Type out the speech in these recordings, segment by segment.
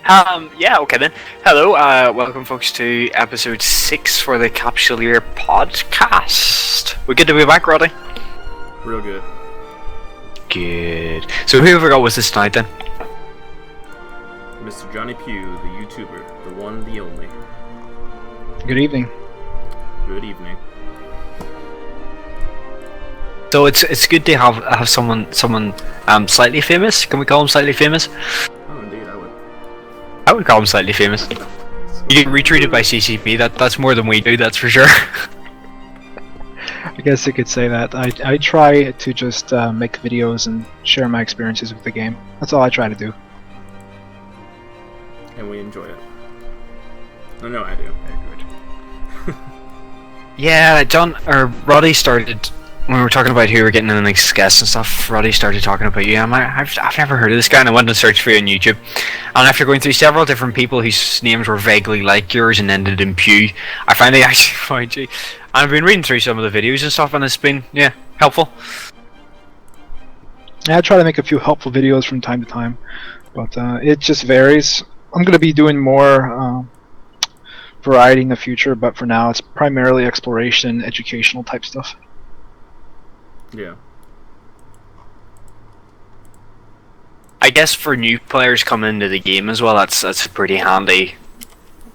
Yeah, okay then. Hello, welcome folks to episode 6 for the Capsuleer podcast. We're good to be back, Roddy? Real good. Good. So whoever got was this tonight then? Mr. Johnny Pugh, the YouTuber, the one, the only. Good evening. Good evening. So it's good to have someone slightly famous. Can we call him slightly famous? Oh, indeed, I would. I would call him slightly famous. You get retweeted by CCP. That's more than we do. That's for sure. I guess you could say that. I try to just make videos and share my experiences with the game. That's all I try to do. And we enjoy it. I know I do. Very good. Yeah, Roddy started. When we were talking about who we were getting in as guests and stuff, Roddy started talking about you. I've never heard of this guy, and I went and searched for you on YouTube. And after going through several different people whose names were vaguely like yours and ended in Pew, I finally actually found you. And I've been reading through some of the videos and stuff, and it's been, helpful. Yeah, I try to make a few helpful videos from time to time, but it just varies. I'm going to be doing more variety in the future, but for now it's primarily exploration, educational type stuff. Yeah. I guess for new players coming into the game as well, that's a pretty handy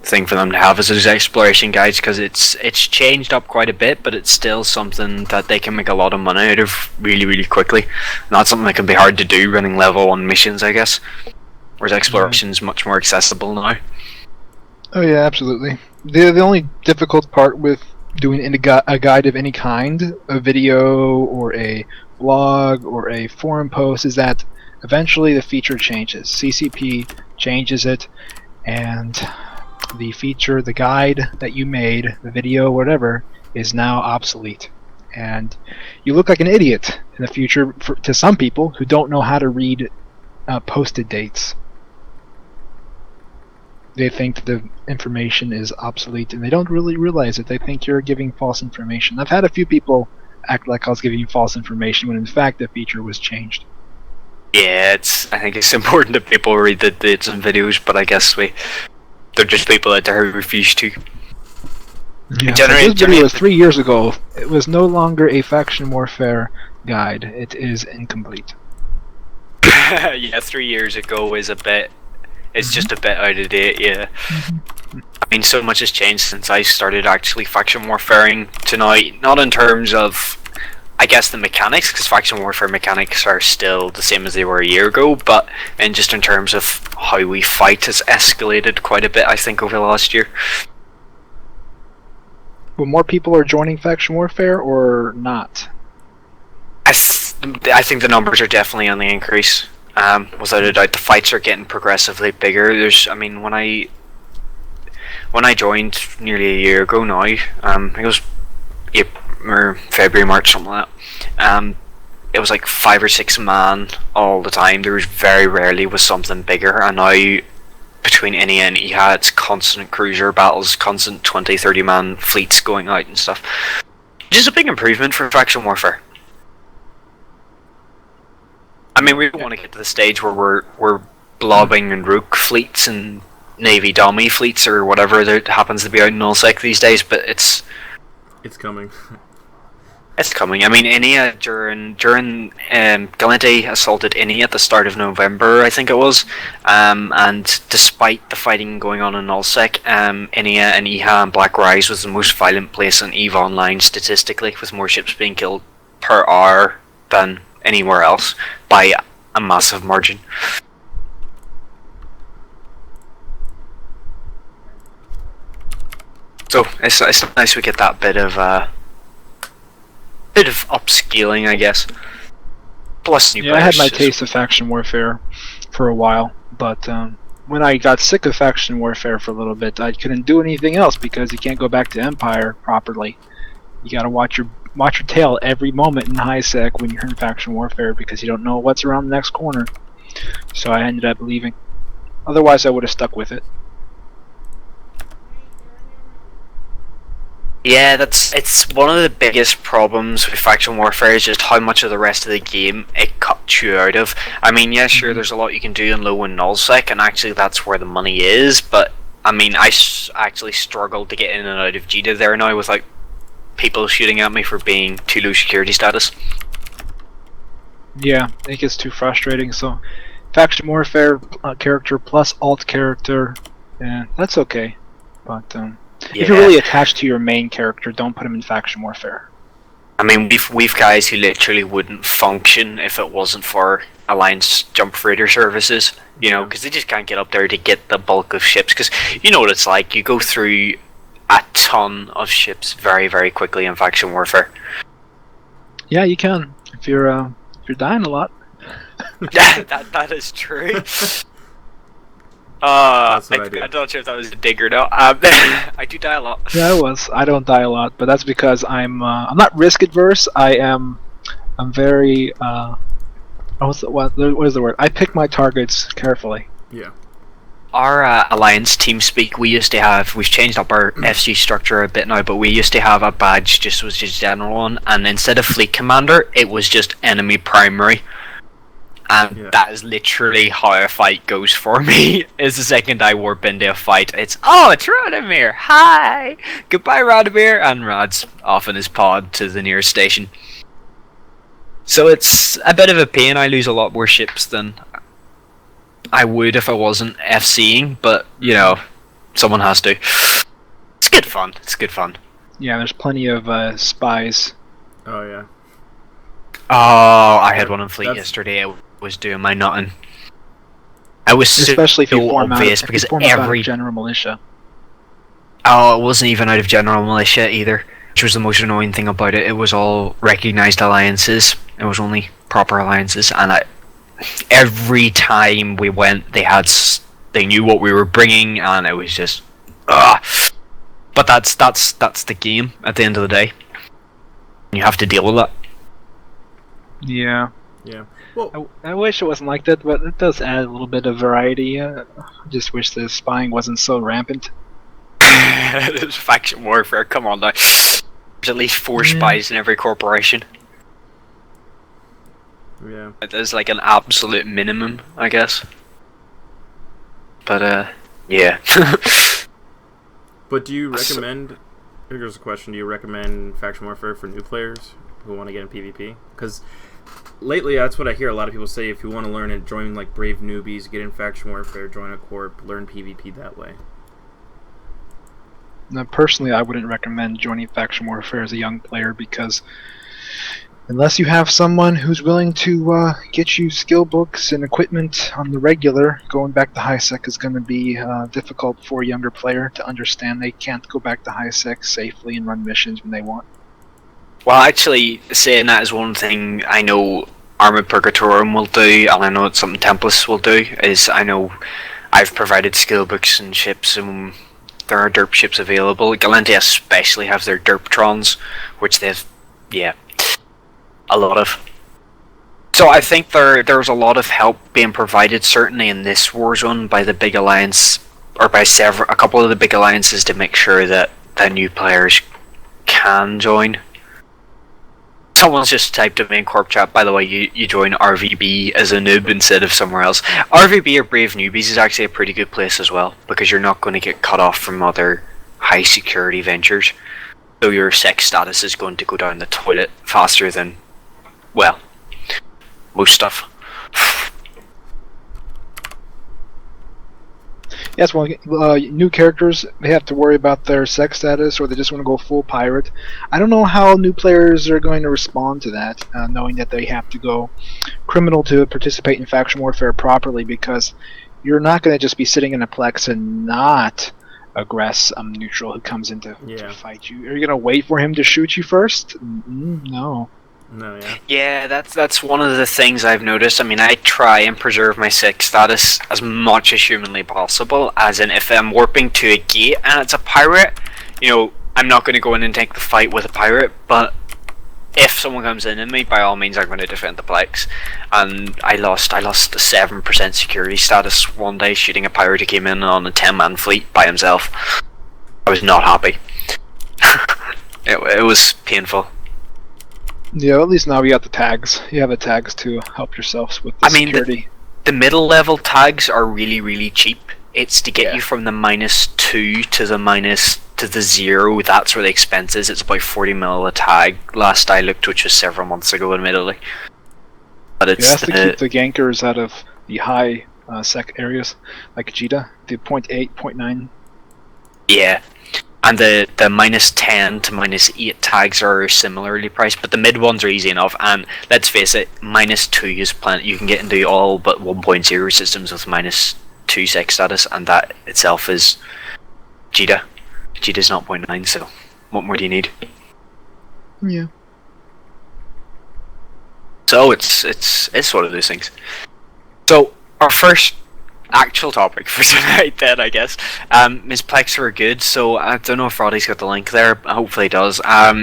thing for them to have as those exploration guides, because it's changed up quite a bit, but it's still something that they can make a lot of money out of really, really quickly. And that's something that can be hard to do running level 1 missions, I guess. Whereas exploration is much more accessible now. Oh yeah, absolutely. The only difficult part with doing a guide of any kind, a video or a blog or a forum post, is that eventually the feature changes. CCP changes it, and the feature, the guide that you made, the video, whatever, is now obsolete. And you look like an idiot in the future to some people who don't know how to read posted dates. They think the information is obsolete, and they don't really realize it. They think you're giving false information. I've had a few people act like I was giving false information when in fact the feature was changed. Yeah, I think it's important that people read the dates and videos, but I guess they're just people out there who refuse to. Yeah, this video was 3 years ago. It was no longer a faction warfare guide. It is incomplete. Yeah, 3 years ago is a bit. It's just a bit out of date, yeah. I mean, so much has changed since I started actually faction warfaring tonight. Not in terms of, I guess, the mechanics, because faction warfare mechanics are still the same as they were a year ago, but in terms of how we fight has escalated quite a bit, I think, over the last year. Well, more people are joining faction warfare or not? I think the numbers are definitely on the increase. Without a doubt, the fights are getting progressively bigger. When I joined nearly a year ago now, I think it was February, March, something like that. It was like 5 or 6 man all the time. There was very rarely was something bigger, and now between NEA and EHA, it's constant cruiser battles, constant 20-30 man fleets going out and stuff. Which is a big improvement for faction warfare. I mean, we don't want to get to the stage where we're blobbing and rook fleets and navy dummy fleets or whatever that happens to be out in nullsec these days, but it's coming. It's coming. I mean, Inia during Gallente assaulted Inia at the start of November, I think it was, and despite the fighting going on in nullsec, Inia and EHA and Black Rise was the most violent place on EVE Online statistically, with more ships being killed per hour than anywhere else by a massive margin. So it's nice we get that bit of upscaling, I guess. Plus new players. I had my taste of faction warfare for a while, but when I got sick of faction warfare for a little bit, I couldn't do anything else because you can't go back to Empire properly. You gotta watch your tail every moment in high sec when you're in faction warfare because you don't know what's around the next corner. So I ended up leaving. Otherwise I would have stuck with it. Yeah, it's one of the biggest problems with faction warfare is just how much of the rest of the game it chew out of. I mean, yeah, sure, there's a lot you can do in low and nullsec, and actually that's where the money is, but I mean, actually struggled to get in and out of Jita there now with like people shooting at me for being too low security status. Yeah, it gets too frustrating. So, faction warfare character plus alt character, yeah, that's okay. But if you're really attached to your main character, don't put him in faction warfare. I mean, we've guys who literally wouldn't function if it wasn't for Alliance jump freighter services, you know, because they just can't get up there to get the bulk of ships. Because you know what it's like, you go through a ton of ships very, very quickly in faction warfare. Yeah, you can if you're dying a lot. that is true. I'm not sure if that was a dig or not. I do die a lot. Yeah, it was. I don't die a lot, but that's because I'm not risk adverse. I'm very what is the word? I pick my targets carefully. Yeah. Our Alliance TeamSpeak, we've changed up our FC structure a bit now, but we used to have a badge was just general one, and instead of fleet commander, it was just enemy primary. And that is literally how a fight goes for me. Is the second I warp into a fight, it's Radomir, hi, goodbye Radomir, and Rad's off in his pod to the nearest station. So it's a bit of a pain. I lose a lot more ships than I would if I wasn't FCing, but you know, someone has to. It's good fun. It's good fun. Yeah, there's plenty of spies. Oh yeah. Oh, I had one on fleet yesterday. I was doing my nutting. I was especially if you form obvious out, because every general militia. Oh, it wasn't even out of general militia either, which was the most annoying thing about it. It was all recognized alliances. It was only proper alliances, and every time we went, they knew what we were bringing, and it was just But that's the game at the end of the day. You have to deal with that. Yeah. Yeah. Well, I wish it wasn't like that, but it does add a little bit of variety. I just wish the spying wasn't so rampant. There's faction warfare. Come on now. There's at least 4 spies in every corporation. Yeah. There's like an absolute minimum, I guess. But yeah. But do you recommend? Here's a question: do you recommend faction warfare for new players who want to get in PvP? Because lately, that's what I hear a lot of people say. If you want to learn it, join like brave newbies, get in faction warfare, join a corp, learn PvP that way. Now, personally, I wouldn't recommend joining faction warfare as a young player because unless you have someone who's willing to get you skill books and equipment on the regular, going back to high sec is going to be difficult for a younger player to understand. They can't go back to high sec safely and run missions when they want. Well, actually, saying that is one thing I know Armored Purgatorium will do, and I know it's something Tempest will do, is I know I've provided skill books and ships, and there are derp ships available. Galente especially have their derptrons, which they've, a lot of. So I think there's a lot of help being provided, certainly in this war zone, by the big alliance, or by a couple of the big alliances, to make sure that the new players can join. Someone's just typed in main corp chat, by the way, you join RVB as a noob instead of somewhere else. RVB or Brave Newbies is actually a pretty good place as well, because you're not going to get cut off from other high security ventures. So your sex status is going to go down the toilet faster than, well, most stuff. Yes, well, new characters, they have to worry about their sex status, or they just want to go full pirate. I don't know how new players are going to respond to that, knowing that they have to go criminal to participate in faction warfare properly, because you're not going to just be sitting in a plex and not aggress neutral who comes in to fight you. Are you going to wait for him to shoot you first? No. No, yeah. Yeah, that's one of the things I've noticed. I mean, I try and preserve my sex status as much as humanly possible, as in if I'm warping to a gate and it's a pirate, you know, I'm not going to go in and take the fight with a pirate, but if someone comes in me, by all means I'm going to defend the plex. And I lost a 7% security status one day shooting a pirate who came in on a 10-man fleet by himself. I was not happy. It was painful. Yeah, at least now we got the tags. You have the tags to help yourselves with the security. The middle level tags are really, really cheap. It's to get you from the -2 to the 0. That's where the expense is. It's about 40 mil a tag. Last I looked, which was several months ago, admittedly. But it's to keep the gankers out of the high sec areas, like Vegeta, the 0.8, 0.9. Yeah, and the -10 to -8 tags are similarly priced, but the mid ones are easy enough. And let's face it, -2 is plenty. You can get into all but 1.0 systems with -2 sec status, and that itself is Vegeta. Vegeta's not 0.9, so what more do you need? Yeah. So it's one of those things. So our first actual topic for tonight, then, I guess, is plex for good. So I don't know if Roddy's got the link there. Hopefully he does. A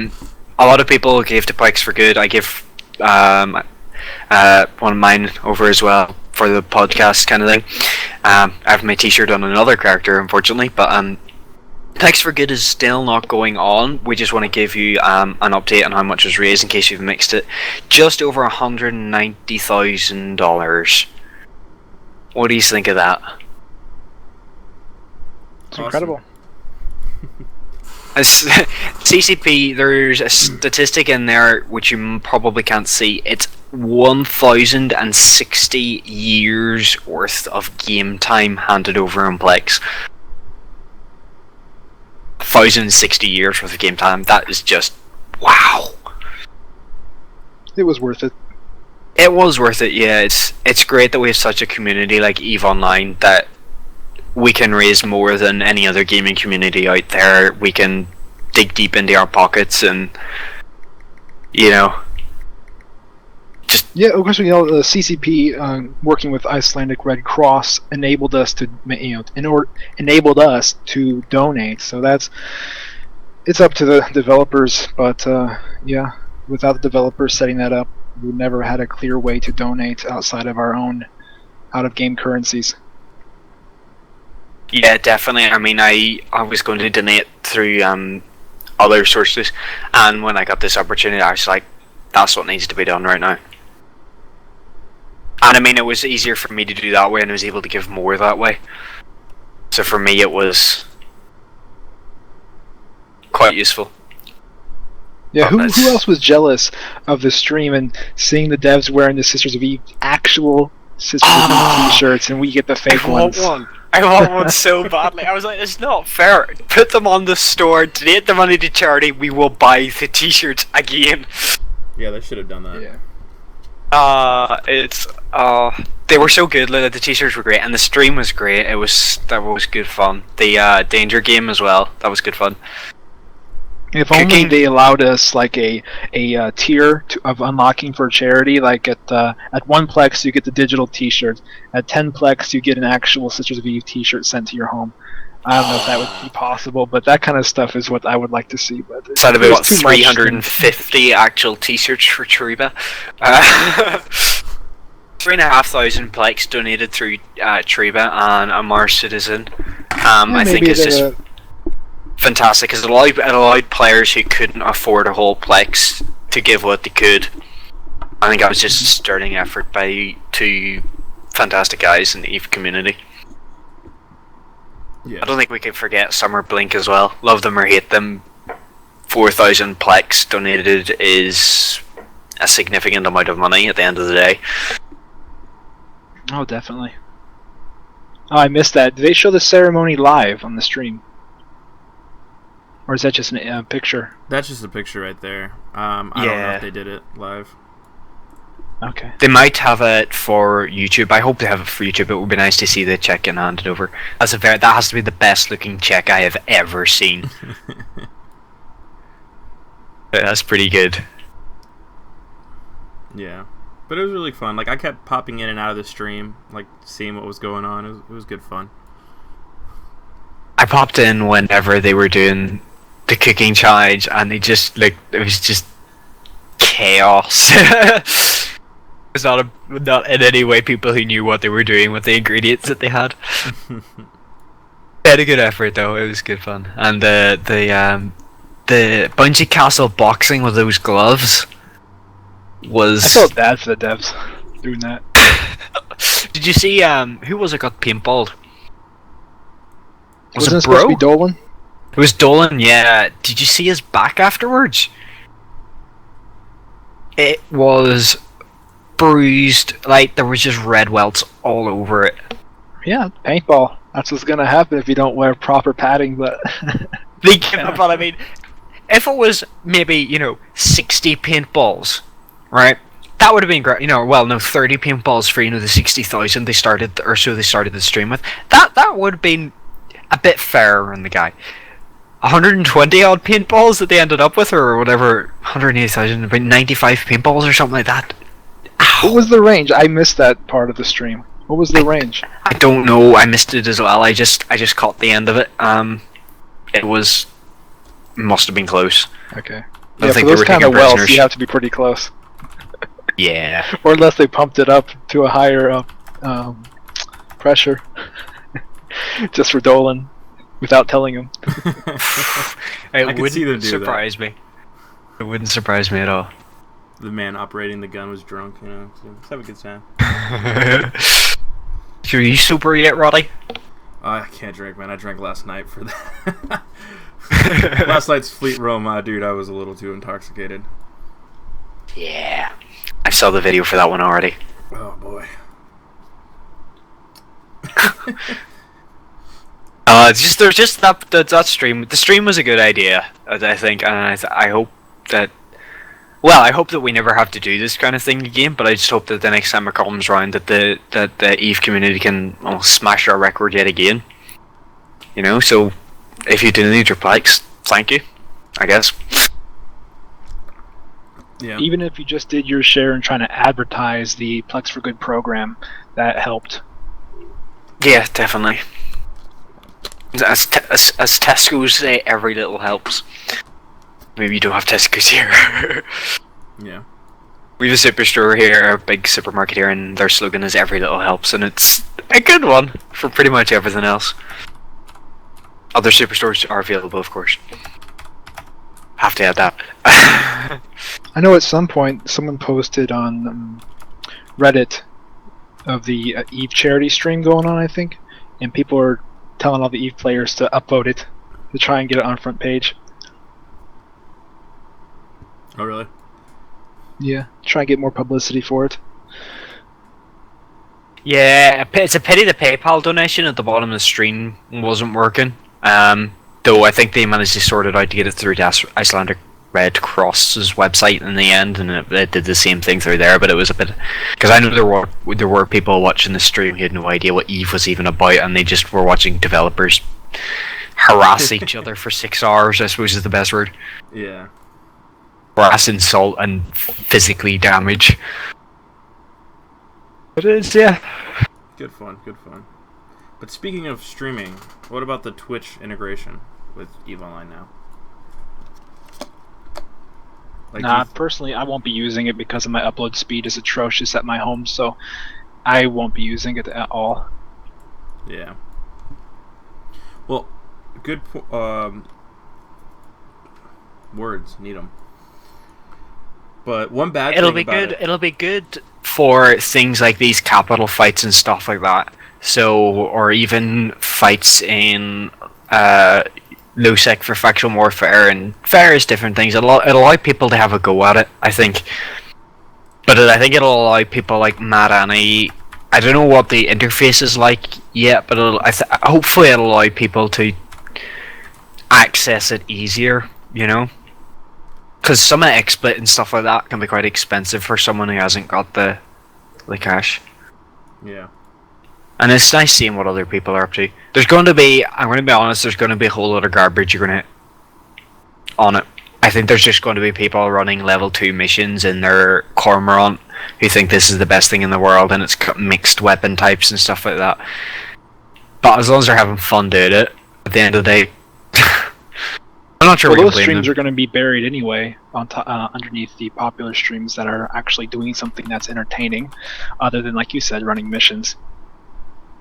lot of people gave to plex for good. I give one of mine over as well for the podcast kind of thing. I have my t-shirt on another character, unfortunately, but plex for good is still not going on. We just want to give you an update on how much was raised in case you've mixed it. Just over $190,000. What do you think of that? It's incredible. CCP, there's a statistic in there which you probably can't see. It's 1,060 years worth of game time handed over in Plex. 1,060 years worth of game time. That is just wow. It was worth it. It was worth it, yeah. It's great that we have such a community like EVE Online that we can raise more than any other gaming community out there. We can dig deep into our pockets and, you know, just... Yeah, of course, the CCP, working with Icelandic Red Cross, enabled us to, enabled us to donate. So it's up to the developers, but yeah, without the developers setting that up, we never had a clear way to donate outside of our own out-of-game currencies. Yeah, definitely. I mean, I was going to donate through other sources, and when I got this opportunity, I was like, that's what needs to be done right now. And I mean, it was easier for me to do that way, and I was able to give more that way. So for me, it was quite useful. Yeah, who else was jealous of the stream and seeing the devs wearing the Sisters of Eve actual Sisters of Eve t-shirts, and we get the fake ones? I want one so badly. I was like, it's not fair. Put them on the store, donate the money to charity, we will buy the t-shirts again. Yeah, they should have done that. Yeah. They were so good. Like, the t-shirts were great, and the stream was great. That was good fun. The Danger game as well. That was good fun. If only they allowed us like a tier of unlocking for charity. Like at 1 Plex you get the digital T-shirt. At 10 Plex you get an actual Sisters of Eve T-shirt sent to your home. I don't know if that would be possible, but that kind of stuff is what I would like to see. But it's out of about 350 actual T-shirts for Triba. 3,500 Plex donated through Triba and a Mars Citizen. I think it's just fantastic because it allowed players who couldn't afford a whole Plex to give what they could. I think that was just a sterling effort by two fantastic guys in the EVE community. Yeah. I don't think we can forget Summer Blink as well. Love them or hate them, 4,000 Plex donated is a significant amount of money at the end of the day. Oh, definitely. Oh, I missed that. Did they show the ceremony live on the stream? Or is that just a picture? That's just a picture right there. I don't know if they did it live. Okay. They might have it for YouTube. I hope they have it for YouTube. It would be nice to see the check and handed over. That has to be the best looking check I have ever seen. That's pretty good. Yeah. But it was really fun. Like, I kept popping in and out of the stream, like, seeing what was going on. It was good fun. I popped in whenever they were doing the cooking challenge, and it was just chaos. It was not in any way people who knew what they were doing with the ingredients that they had. They had a good effort though. It was good fun, and the Bungie Castle boxing with those gloves. was. I felt bad for the devs doing that. Did you see who was it got paintballed? Was Wasn't it it supposed to Bro? be Dolan? It was Dolan, yeah. Did you see his back afterwards? It was bruised, like there was just red welts all over it. Yeah, paintball. That's what's gonna happen if you don't wear proper padding. But But I mean, if it was maybe 60 paintballs, right? That would have been great. 30 paintballs for the 60,000 they started the stream with. That would have been a bit fairer on the guy. 120 odd paintballs that they ended up with, or whatever, 180,000, about 95 paintballs or something like that. Ow. What was the range? I missed that part of the stream. What was the range? I don't know. I missed it as well. I just caught the end of it. It must have been close. Okay. I Yeah, think for they those were kind taking of wells, prisoners. you have to be pretty close. Yeah. Or unless they pumped it up to a higher pressure. Just for Dolan, without telling him. It I could see them wouldn't do surprise me. It wouldn't surprise me at all. The man operating the gun was drunk, so let's have a good time. Are you sober yet, Roddy? I can't drink, man. I drank last night for that. Last night's Fleet Rome, dude, I was a little too intoxicated. Yeah. I saw the video for that one already. Oh, boy. There's just that stream. The stream was a good idea, I think, and I hope that. Well, I hope that we never have to do this kind of thing again. But I just hope that the next time it comes around, that the Eve community can smash our record yet again. So if you do need your likes, thank you. I guess. Yeah. Even if you just did your share in trying to advertise the Plex for Good program, that helped. Yeah, definitely. As Tesco's say, every little helps. Maybe you don't have Tesco's here. Yeah. We have a superstore here, a big supermarket here, and their slogan is "Every little helps," and it's a good one for pretty much everything else. Other superstores are available, of course. Have to add that. I know at some point someone posted on Reddit of the Eve charity stream going on, I think, and people are telling all the Eve players to upload it to try and get it on front page. Oh, really? Yeah, try and get more publicity for it. Yeah, it's a pity the PayPal donation at the bottom of the stream wasn't working. Though I think they managed to sort it out to get it through to Icelandic Red Cross's website in the end, and it did the same thing through there. But it was a bit, because I know there were people watching the stream who had no idea what Eve was even about, and they just were watching developers harass each other for 6 hours. I suppose is the best word. Yeah. Harass, insult, and physically damage. It is, yeah. Good fun, good fun. But speaking of streaming, what about the Twitch integration with EVE Online now? Personally, I won't be using it because of my upload speed is atrocious at my home, so I won't be using it at all. Yeah. Well, good words, need them. But one bad It'll thing be about good. it... It'll be good for things like these capital fights and stuff like that. So, or even fights in low-sec for factional warfare and various different things. It'll allow people to have a go at it, I think. But I think it'll allow people like Mad Annie. I don't know what the interface is like yet, but hopefully it'll allow people to access it easier, Because some of XSplit and stuff like that can be quite expensive for someone who hasn't got the cash. Yeah. And it's nice seeing what other people are up to. I'm going to be honest, there's going to be a whole lot of garbage you're going to hit on it. I think there's just going to be people running level 2 missions in their Cormorant who think this is the best thing in the world, and it's mixed weapon types and stuff like that. But as long as they're having fun doing it, at the end of the day, I'm not sure. Well, we those can blame streams them. are going to be buried anyway underneath the popular streams that are actually doing something that's entertaining, other than, like you said, running missions.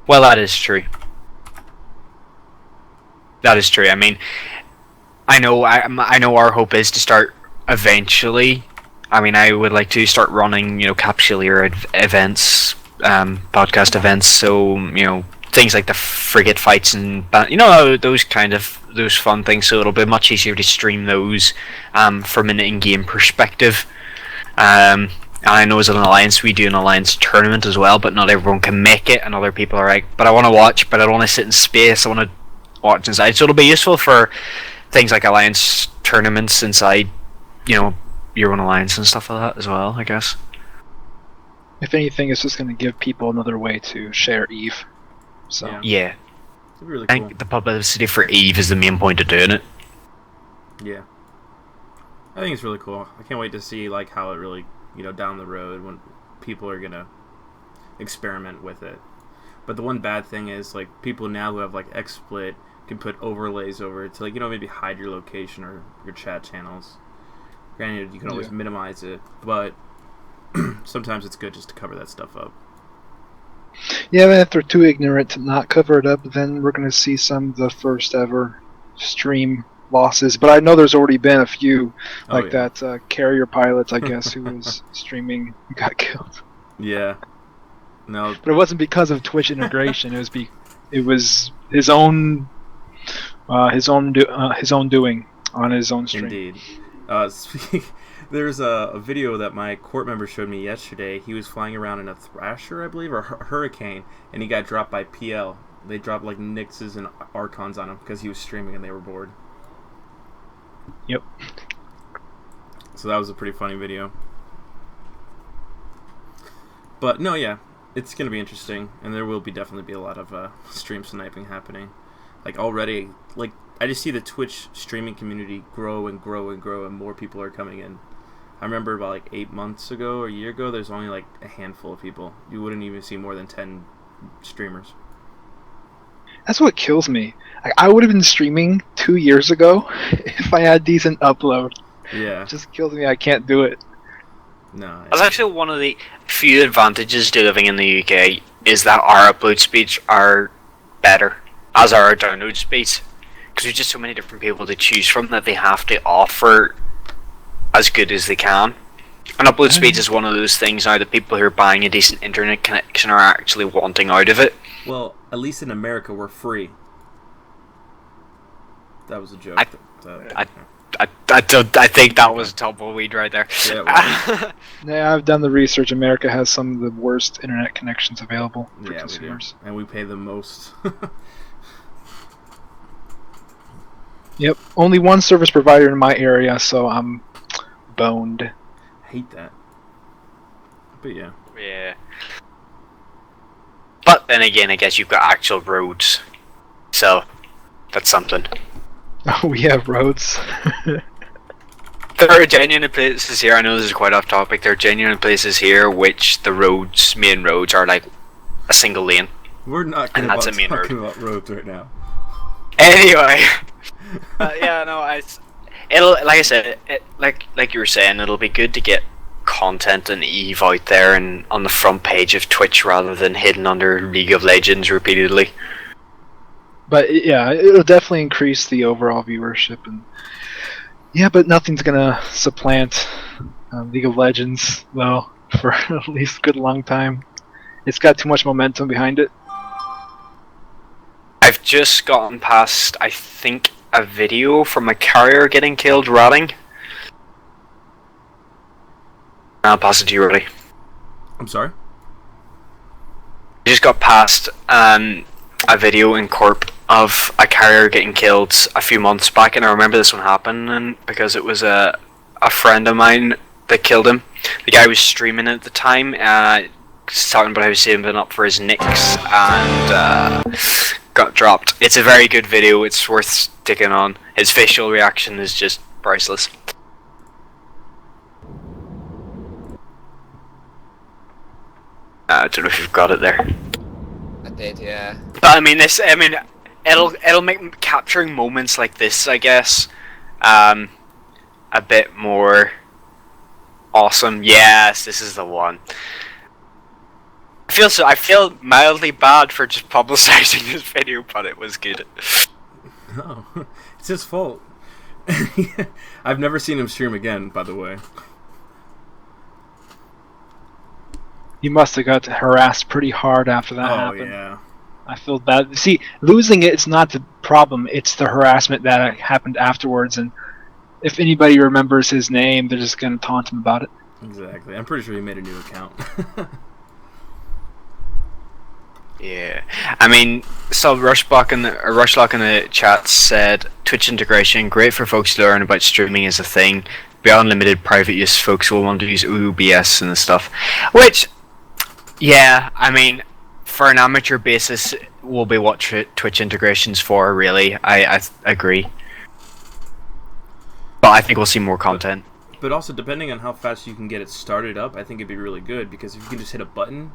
Well, that is true. That is true. I mean, I know our hope is to start eventually I mean, I would like to start running, Capsuleer events, podcast events. So, things like the frigate fights and those fun things. So it'll be much easier to stream those from an in-game perspective. And I know as an alliance, we do an alliance tournament as well, but not everyone can make it, and other people are like, but I want to watch, but I don't want to sit in space. I want to watch inside. So it'll be useful for things like alliance tournaments inside, your own alliance and stuff like that as well, I guess. If anything, it's just going to give people another way to share Eve. So yeah. It'd be really I cool. think the publicity for Eve is the main point of doing it. Yeah. I think it's really cool. I can't wait to see like how it really, down the road when people are gonna experiment with it. But the one bad thing is like people now who have like XSplit can put overlays over it to like maybe hide your location or your chat channels. Granted, you can always minimize it, but sometimes it's good just to cover that stuff up. yeah, but if they're too ignorant to not cover it up, then we're going to see some of the first ever stream losses. But I know there's already been a few, like that carrier pilot, I guess, who was streaming and got killed. Yeah. No. But it wasn't because of Twitch integration. It was his own doing on his own stream. Indeed. There's a video that my court member showed me yesterday. He was flying around in a Thrasher, I believe, or Hurricane, and he got dropped by PL. They dropped like Nixes and Archons on him because he was streaming and they were bored. Yep. So that was a pretty funny video. But no, yeah, it's going to be interesting, and there will definitely be a lot of stream sniping happening. Like already, like I just see the Twitch streaming community grow and grow and grow, and more people are coming in. I remember about like 8 months ago or a year ago, there's only like a handful of people. You wouldn't even see more than 10 streamers. That's what kills me. I would have been streaming 2 years ago if I had decent upload. Yeah. It just kills me. I can't do it. No. That's actually one of the few advantages to living in the UK is that our upload speeds are better, as are our download speeds. Because there's just so many different people to choose from that they have to offer as good as they can. And upload speeds is one of those things now that people who are buying a decent internet connection are actually wanting out of it. Well, at least in America, we're free. That was a joke. I think that was a tumbleweed right there. Yeah, well, Yeah, I've done the research. America has some of the worst internet connections available for yeah, consumers. we do. And we pay the most. Yep, only one service provider in my area, so I'm boned. Hate that. But yeah. Yeah. But then again, I guess you've got actual roads. So, that's something. Oh, we have roads. There are genuine places here, I know this is quite off topic, there are genuine places here which the roads, main roads, are like a single lane. We're not And that's a main talking road. about roads right now. Anyway, yeah, no, it'll, like I said, like you were saying, it'll be good to get content and Eve out there and on the front page of Twitch rather than hidden under League of Legends repeatedly. But yeah, it'll definitely increase the overall viewership, and yeah, but nothing's gonna supplant League of Legends though for at least a good long time. It's got too much momentum behind it. I've just gotten past, I think, a video from a carrier getting killed ratting. I'll pass it to you, really. I'm sorry? I just got past a video in Corp of a carrier getting killed a few months back, and I remember this one happening because it was a friend of mine that killed him. The guy was streaming at the time, talking about how he was saving up for his nicks, and got dropped. It's a very good video, it's worth sticking on. His facial reaction is just priceless. I don't know if you've got it there. I did, yeah. But it'll make capturing moments like this, I guess, a bit more awesome. Yes, this is the one. I feel mildly bad for just publicizing this video, but it was good. No, it's his fault. I've never seen him stream again, by the way. He must have got harassed pretty hard after that Oh happened. yeah. I feel bad. See, losing it's not the problem; it's the harassment that happened afterwards. And if anybody remembers his name, they're just gonna taunt him about it. Exactly. I'm pretty sure he made a new account. Yeah, I mean, so Rushlock in the chat said Twitch integration great for folks to learn about streaming as a thing. Beyond limited private use, folks will want to use OBS and stuff. Which, yeah, I mean, for an amateur basis, will be what Twitch integration's for. Really, I agree. But I think we'll see more content. But also, depending on how fast you can get it started up, I think it'd be really good, because if you can just hit a button,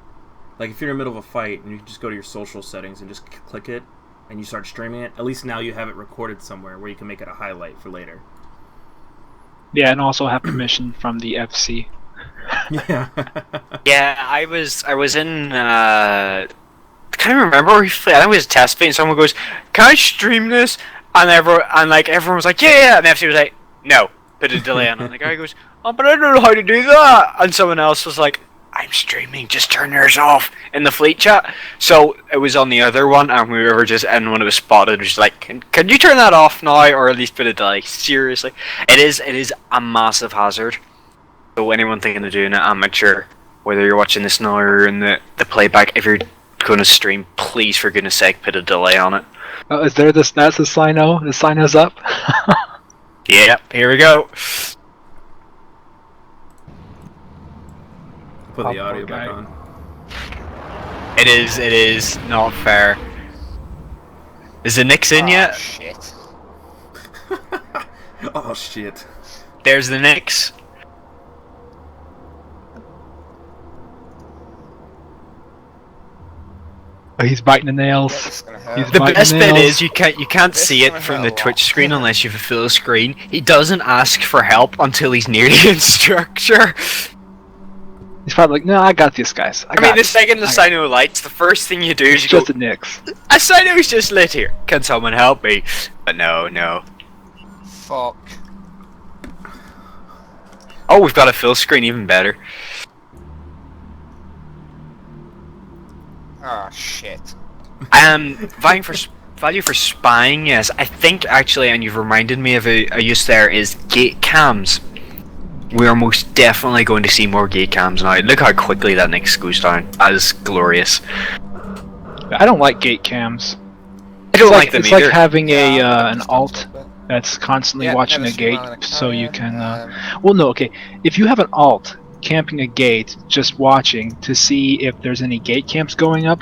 like if you're in the middle of a fight and you can just go to your social settings and just click it and you start streaming it, at least now you have it recorded somewhere where you can make it a highlight for later. Yeah, and also have permission from the FC. Yeah. Yeah, I was in I can't remember where I think it was a test feed and someone goes, "Can I stream this?" And everyone was like, "Yeah," and the FC was like, "No, put a delay on it." And the guy goes, "Oh, but I don't know how to do that." And someone else was like, "I'm streaming, just turn yours off," in the fleet chat. So it was on the other one, and we were just, and when it was spotted, it was like, can you turn that off now, or at least put a delay? Seriously, it is a massive hazard. So anyone thinking of doing it amateur, whether you're watching this now or in the playback, if you're going to stream, please for goodness sake put a delay on it. Oh, is there this? That's the Sino. The Sino's up. Yeah, here we go. Put Oh, the audio poor back guy. on. It is not fair. Is the Knicks in yet? Shit. Oh shit. There's the Knicks. Oh, he's biting the Yeah, nails. this is gonna hurt. He's The biting best bit nails. is you can't This see is it gonna from hurt the a lot. Twitch screen unless you have a full screen. He doesn't ask for help until he's near the instructor. He's probably like, "No, I got this, guys. I mean, the second the Sino lights, the first thing you do is It's you go, just the Knicks." "A Sino's just lit here. Can someone help me?" But no. Fuck. Oh, we've got a full screen, even better. Oh shit. Value for spying, yes. I think actually, and you've reminded me of a use there, is gate cams. We are most definitely going to see more gate cams now. Look how quickly that Knicks goes down. That is glorious. I don't like gate cams. I don't It's like them it's either. like having a Yeah, an just alt a bit. that's constantly Yeah, watching never a seen gate, one on a so you Korean, can. Well, no, okay. If you have an alt camping a gate, just watching to see if there's any gate camps going up,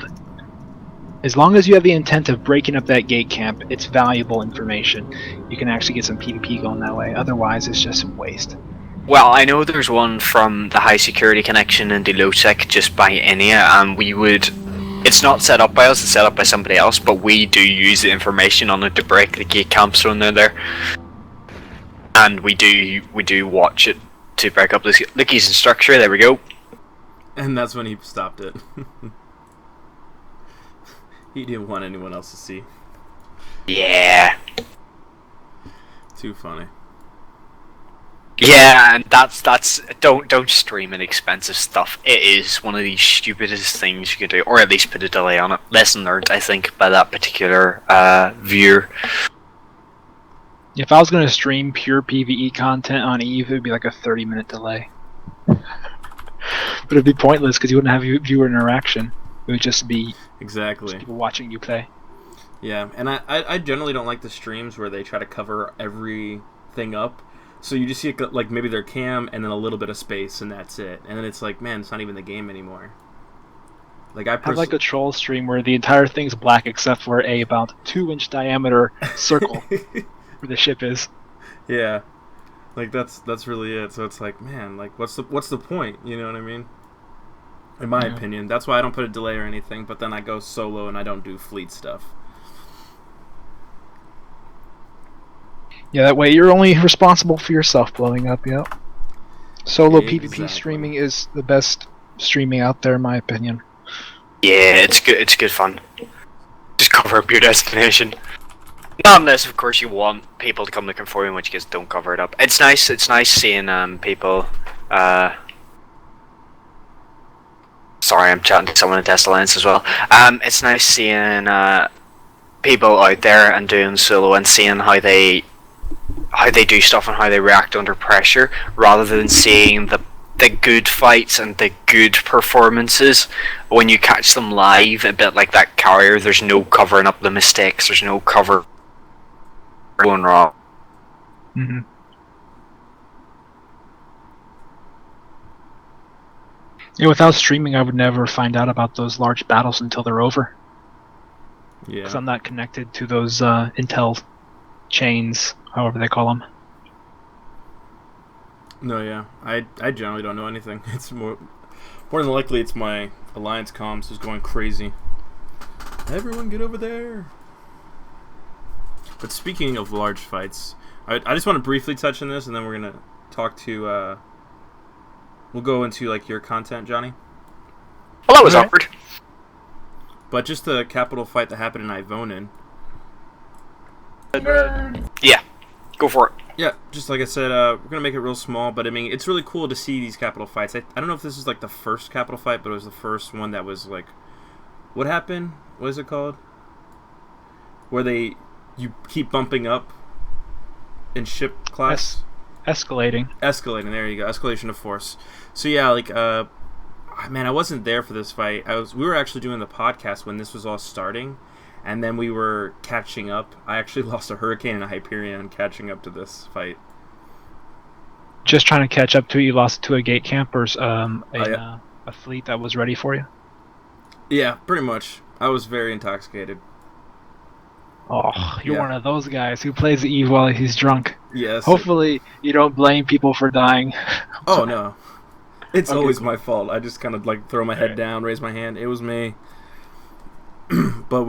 as long as you have the intent of breaking up that gate camp, it's valuable information. You can actually get some PvP going that way. Otherwise, it's just a waste. Well, I know there's one from the high security connection in the low sec just by Enya, and we would. It's not set up by us; it's set up by somebody else. But we do use the information on it to break the gate camps when they're there, and we do watch it to break up the keys and structure. There we go. And that's when he stopped it. He didn't want anyone else to see. Yeah. Too funny. Yeah, and that's don't stream inexpensive stuff. It is one of the stupidest things you can do, or at least put a delay on it. Lesson learned, I think, by that particular viewer. If I was going to stream pure PvE content on Eve, it would be like a 30-minute delay. But it'd be pointless because you wouldn't have viewer interaction. It would just be Exactly. people watching you play. Yeah, and I generally don't like the streams where they try to cover everything up. So you just see like maybe their cam and then a little bit of space and that's it. And then it's like, man, it's not even the game anymore. Like I Have like a troll stream where the entire thing's black except for a about 2-inch diameter circle where the ship is. Yeah. Like that's really it. So it's like, man, like what's the point? You know what I mean? In my opinion, that's why I don't put a delay or anything. But then I go solo and I don't do fleet stuff. Yeah, that way you're only responsible for yourself blowing up. Yep. Solo PvP Exactly. streaming is the best streaming out there, in my opinion. Yeah, it's good. It's good fun. Just cover up your destination. Not unless, of course, you want people to come looking for you, in which case, don't cover it up. It's nice. It's nice seeing people Sorry, I'm chatting to someone at Test Alliance as well. It's nice seeing people out there and doing solo and seeing how they do stuff and how they react under pressure, rather than seeing the good fights and the good performances when you catch them live. A bit like that carrier, there's no covering up the mistakes. There's no cover going wrong. Mm-hmm. Yeah, without streaming, I would never find out about those large battles until they're over. Yeah. Because I'm not connected to those intel chains, however they call them. No, yeah. I generally don't know anything. It's more than likely it's my Alliance comms is going crazy. Everyone get over there. But speaking of large fights, I just want to briefly touch on this, and then we're gonna talk to. We'll go into like your content, Johnny. Well, that was awkward. But just the capital fight that happened in Ivonin. Yeah, go for it. Yeah, just like I said, we're gonna make it real small, but I mean, it's really cool to see these capital fights. I don't know if this is like the first capital fight, but it was the first one that was like, what happened? What is it called? Where you keep bumping up in ship class. Escalating. Escalating. There you go. Escalation of force. So yeah, like, man, I wasn't there for this fight. We were actually doing the podcast when this was all starting. And then we were catching up. I actually lost a Hurricane and a Hyperion catching up to this fight. Just trying to catch up to it, you lost to a gate camp or yeah. A fleet that was ready for you? Yeah, pretty much. I was very intoxicated. Oh, you're one of those guys who plays Eve while he's drunk. Yes. Hopefully you don't blame people for dying. Oh, no. It's Okay, always cool. my fault. I just kind of like throw my head down, raise my hand. It was me. But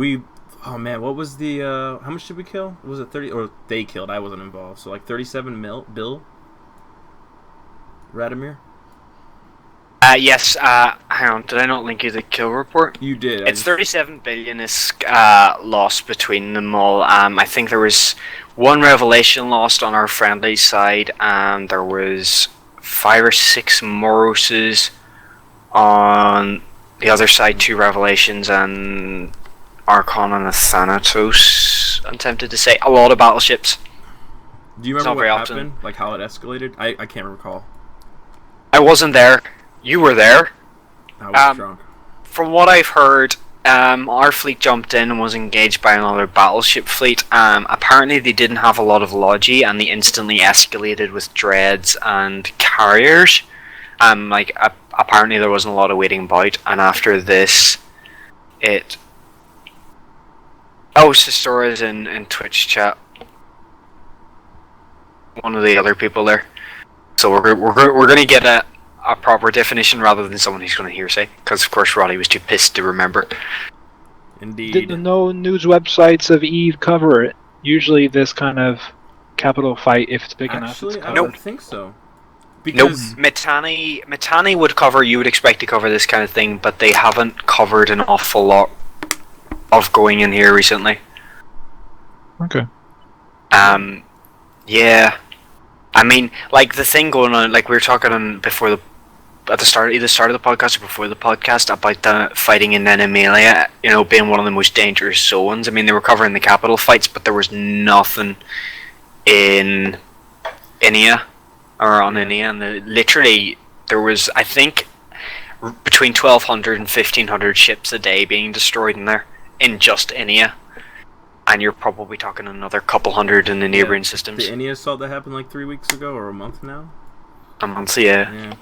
oh man, what was the, how much did we kill? Was it 30, or they killed, I wasn't involved. So like 37 Bill? Radomir? Yes, hang on, did I not link you the kill report? You did. It's 37 billion is lost between them all. I think there was one revelation lost on our friendly side, and there was 5 or 6 Moroses on the other side, 2 revelations, and Archon and a Thanatos, I'm tempted to say. A lot of battleships. Do you remember what happened? Like how it escalated? I can't recall. I wasn't there. You were there. I was drunk. From what I've heard, our fleet jumped in and was engaged by another battleship fleet. Apparently they didn't have a lot of logi, and they instantly escalated with dreads and carriers. Apparently there wasn't a lot of waiting about, and after this, Sistora's in Twitch chat. One of the other people there. So we're gonna get a proper definition rather than someone who's gonna hearsay, because of course Roddy was too pissed to remember. Indeed. Did no news websites of Eve cover it? Usually this kind of capital fight, if it's big enough, Actually, it's I covered. don't think so. Nope. Because Mittani would cover. You would expect to cover this kind of thing, but they haven't covered an awful lot of going in here recently. Okay. Yeah. I mean, like the thing going on, like we were talking on at the start, either start of the podcast or before the podcast, about the fighting in Nenemelia, being one of the most dangerous zones. I mean, they were covering the capital fights, but there was nothing in Inia or on Inia, and literally there was, I think, between 1,200 and 1,500 ships a day being destroyed in there in just Inia. And you're probably talking another couple hundred in the neighboring systems. the Inia assault that happened like 3 weeks ago or a month now. A month, yeah.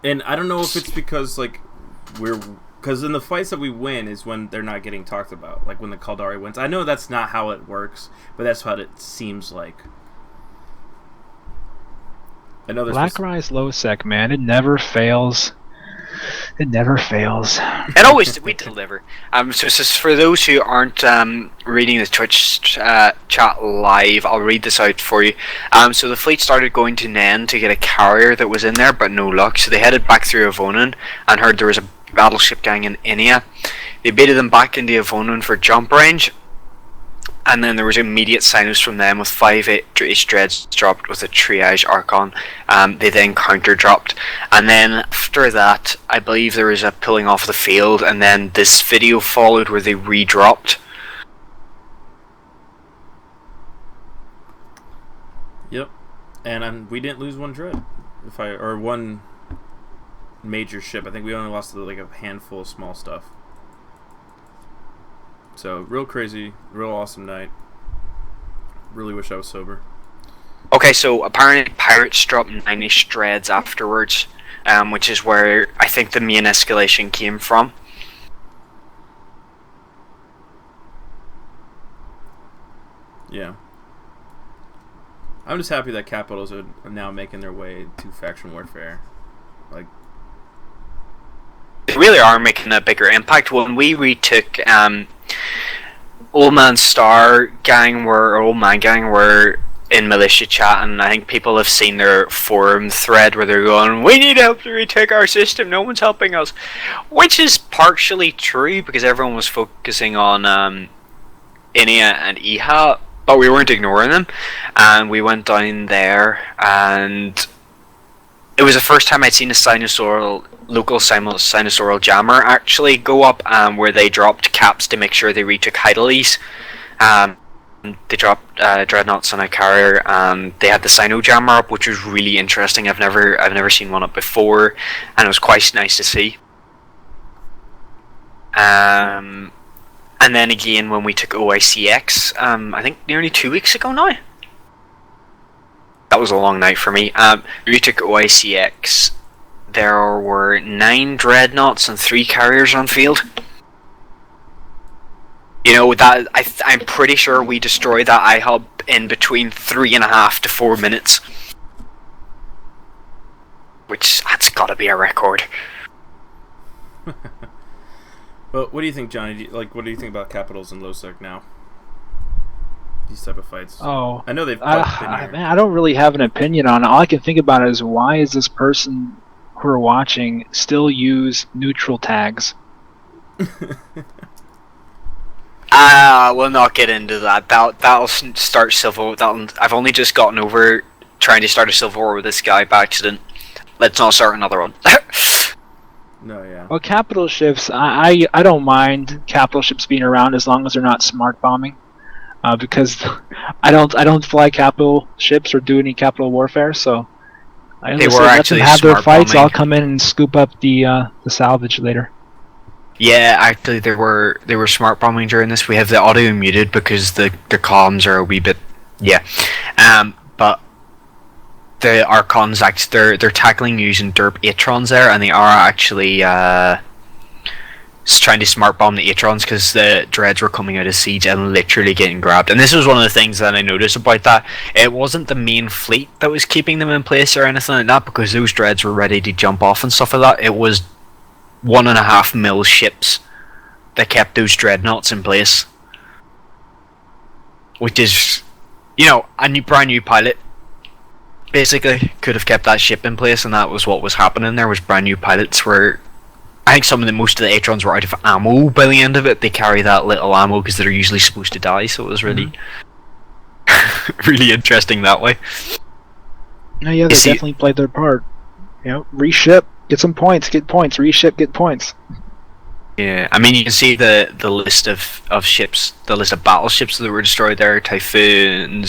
And I don't know if it's because like because in the fights that we win is when they're not getting talked about, like when the Kaldari wins. I know that's not how it works, but that's what it seems like. I know there's Black Rise low sec, man, it never fails. It never fails. And always we deliver. So for those who aren't reading the Twitch chat live, I'll read this out for you. So the fleet started going to Nen to get a carrier that was in there, but no luck. So they headed back through Avonin and heard there was a battleship gang in Inia. They baited them back into Avonin for jump range. and then there was immediate sign-ups from them with 5 Ace Dreads dropped with a Triage Archon. They then counter-dropped. And then after that, I believe there was a pulling off the field, and then this video followed where they re-dropped. Yep. And we didn't lose one Dread. Or one major ship. I think we only lost like a handful of small stuff. So, real crazy, real awesome night. Really wish I was sober. Okay, so apparently Pirates dropped 9 Ace Dreads afterwards, which is where I think the main escalation came from. Yeah. I'm just happy that Capitals are now making their way to faction warfare. Like, They really are making a bigger impact. When we retook Old Man Gang were in militia chat, and I think people have seen their forum thread where they're going, "We need help to retake our system, no one's helping us," which is partially true because everyone was focusing on Inia and Iha, but we weren't ignoring them, and we went down there, and it was the first time I'd seen a local sinusoidal jammer actually go up, where they dropped caps to make sure they retook Heidelis. They dropped dreadnoughts on a carrier, and they had the Sino jammer up, which was really interesting. I've never seen one up before, and it was quite nice to see. And then again when we took OICX, I think nearly 2 weeks ago now. That was a long night for me. We took OICX. There were 9 dreadnoughts and 3 carriers on field. You know, that I'm pretty sure we destroyed that iHub in between 3.5 to 4 minutes. Which, that's gotta be a record. well, what do you think, Johnny? What do you think about Capitals and Losec now? These type of fights. Oh, I know they've been here. man, I don't really have an opinion on it. All I can think about is why is this person who are watching still use neutral tags? We'll not get into that. That'll start civil. I've only just gotten over trying to start a civil war with this guy by accident. Let's not start another one. No, yeah. Well, capital ships, I don't mind capital ships being around as long as they're not smart bombing. Because I don't fly capital ships or do any capital warfare, so I They just were let actually them have their smart fights. bombing. I'll come in and scoop up the salvage later. Yeah, actually, they were smart bombing during this. We have the audio muted because the comms are a wee bit, yeah. But the Archons they're tackling using derp Atrons there, and they are actually trying to smart bomb the Atrons because the dreads were coming out of siege and literally getting grabbed. And this was one of the things that I noticed about that. It wasn't the main fleet that was keeping them in place or anything like that, because those dreads were ready to jump off and stuff like that. It was 1.5 mil ships that kept those dreadnoughts in place, which is, you know, a brand new pilot basically could have kept that ship in place, and that was what was happening. There was brand new pilots where I think most of the Atrons were out of ammo by the end of it. They carry that little ammo because they're usually supposed to die, so it was really really interesting that way. No, yeah, they definitely played their part. You know, reship, get some points, get points, reship, get points. Yeah, I mean, you can see the list of ships, the list of battleships that were destroyed there, Typhoon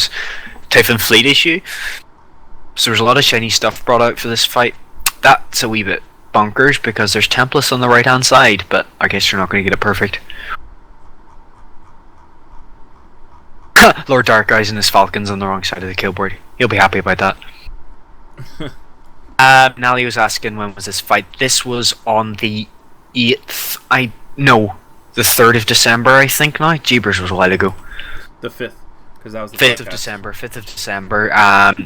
fleet issue. So there's a lot of shiny stuff brought out for this fight. That's a wee bit bonkers because there's Templars on the right hand side, but I guess you're not going to get it perfect. Lord Dark Eyes and his Falcons on the wrong side of the killboard. He'll be happy about that. Nally was asking when was this fight. This was on the 8th. The 3rd of December, I think now. Jeebers was a while ago. The 5th, because that was the 5th of December. 5th of December.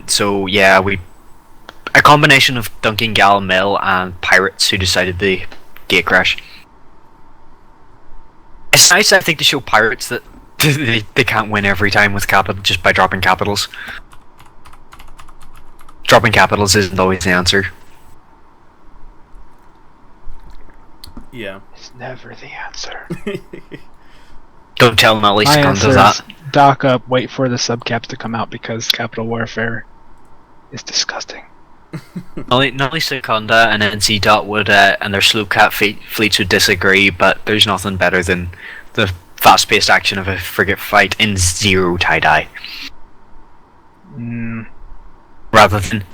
So yeah, a combination of Duncan Gal Mill and Pirates who decided the gate crash. It's nice, I think, to show Pirates that they can't win every time with capital just by dropping capitals. Dropping capitals isn't always the answer. Yeah. It's never the answer. Don't tell Nally My Scum answer does that. dock up, wait for the subcaps to come out because Capital Warfare is disgusting. Nolly Secunda and NC Dot would and their slow cat fleets would disagree, but there's nothing better than the fast-paced action of a frigate fight in zero tie-dye. Rather than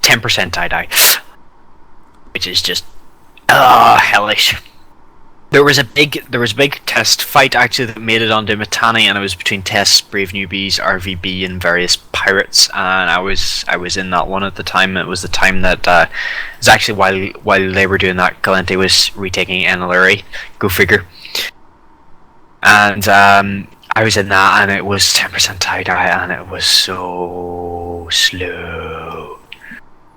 10% tie-dye. Which is just hellish. There was a big test fight actually that made it onto Mittani, and it was between Tests, Brave Newbies, RVB, and various pirates. And I was in that one at the time. It was the time that it was actually while they were doing that, Galente was retaking Enelary. Go figure. And I was in that, and it was 10% tie-dye, and it was so slow.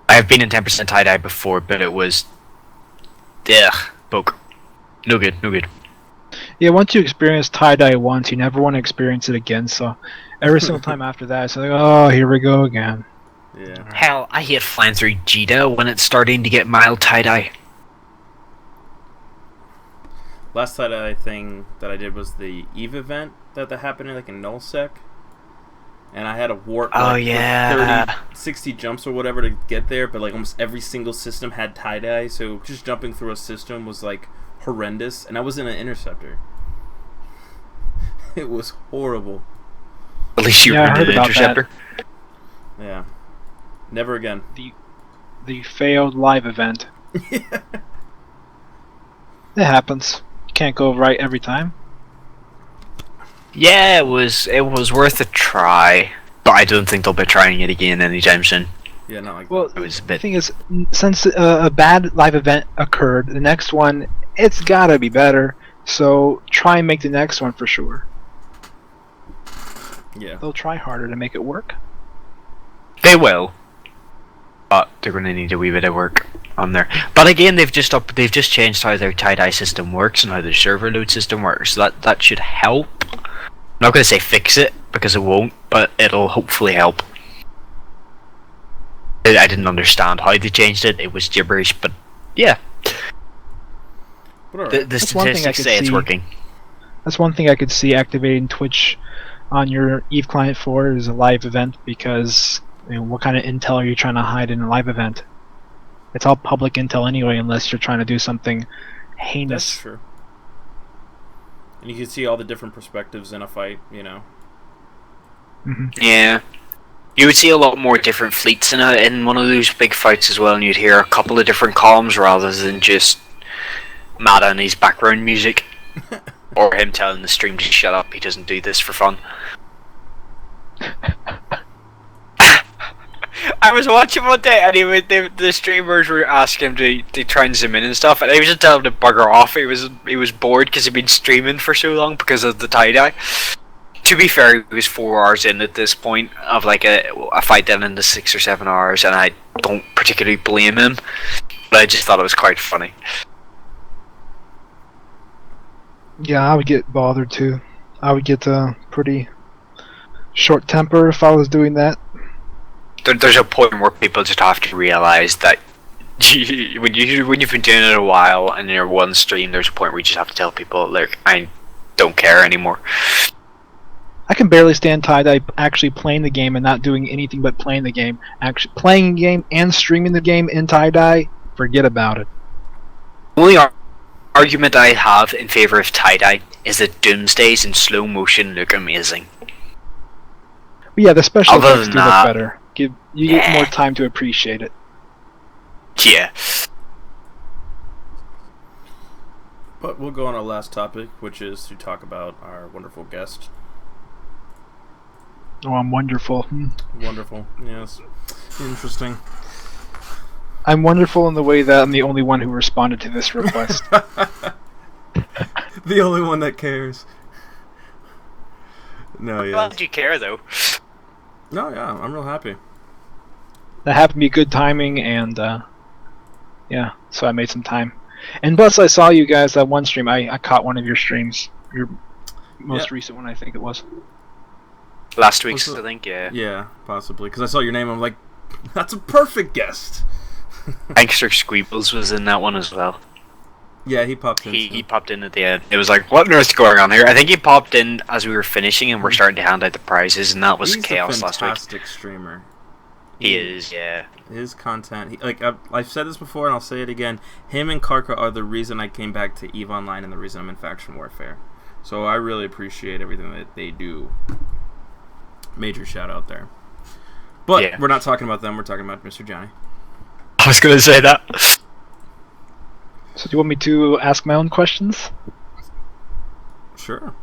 I have been in 10% tie-dye before, but it was poke. No good. Yeah, once you experience tie-dye once, you never want to experience it again, so every single time after that, it's like, oh, here we go again. Yeah. Hell, I hate flying through Jita when it's starting to get mild tie-dye. Last tie-dye thing that I did was the EVE event that happened in Nullsec. And I had to warp 30, 60 jumps or whatever to get there, but almost every single system had tie-dye, so just jumping through a system was horrendous, and I was in an interceptor. It was horrible. At least you were in an interceptor. That. Yeah. Never again. The failed live event. Yeah. It happens. You can't go right every time. Yeah, it was worth a try, but I don't think they'll be trying it again anytime soon. Yeah, not like well, that. It was a bit. The thing is, since a bad live event occurred, the next one, it's gotta be better. So try and make the next one for sure. Yeah. They'll try harder to make it work. They will, but they're going to need a wee bit of work on there. But again, they've just changed how their tie-dye system works and how their server load system works. So that should help. I'm not going to say fix it, because it won't, but it'll hopefully help. I didn't understand how they changed it. It was gibberish, but yeah. The statistics say it's working. That's one thing I could see activating Twitch on your EVE client for is a live event, because what kind of intel are you trying to hide in a live event? It's all public intel anyway, unless you're trying to do something heinous. That's true. And you can see all the different perspectives in a fight, Mm-hmm. Yeah. You would see a lot more different fleets in one of those big fights as well, and you'd hear a couple of different columns rather than just Mada and his background music. Or him telling the stream to shut up, he doesn't do this for fun. I was watching one day, and the streamers were asking him to try and zoom in and stuff, and he was just telling him to bugger off. He was bored because he'd been streaming for so long because of the tie-dye. To be fair, he was 4 hours in at this point of a fight down into 6 or 7 hours, and I don't particularly blame him, but I just thought it was quite funny. Yeah, I would get bothered too. I would get pretty short temper if I was doing that. There's a point where people just have to realize that when you've been doing it a while and you're one stream, there's a point where you just have to tell people, look, I don't care anymore. I can barely stand tie-dye actually playing the game and not doing anything but playing the game. Actually playing the game and streaming the game in tie-dye, forget about it. The only argument I have in favor of tie-dye is that Doomsdays in slow motion look amazing. But yeah, the special Other effects than do that, look better. You get more time to appreciate it. Yeah. But we'll go on our last topic, which is to talk about our wonderful guest. Oh, I'm wonderful. Wonderful, yes. Interesting. I'm wonderful in the way that I'm the only one who responded to this request. The only one that cares. No, yeah. Why did you care, though? No, yeah, I'm real happy. That happened to be good timing, and yeah, so I made some time. And plus, I saw you guys that one stream. I caught one of your streams. Your most recent one, I think it was. Last week's, I think, yeah. Yeah, possibly. Because I saw your name, I'm like, that's a perfect guest. Angster Squeebles was in that one as well. Yeah, he popped in. He popped in at the end. It was like, what on earth's going on here? I think he popped in as we were finishing and we're starting to hand out the prizes, and that was He's chaos a last week. fantastic streamer. He is, yeah. His content, I've said this before and I'll say it again. Him and Karka are the reason I came back to EVE Online and the reason I'm in Faction Warfare. So I really appreciate everything that they do. Major shout out there. But Yeah. we're not talking about them. We're talking about Mr. Johnny. I was gonna say that. So do you want me to ask my own questions? Sure.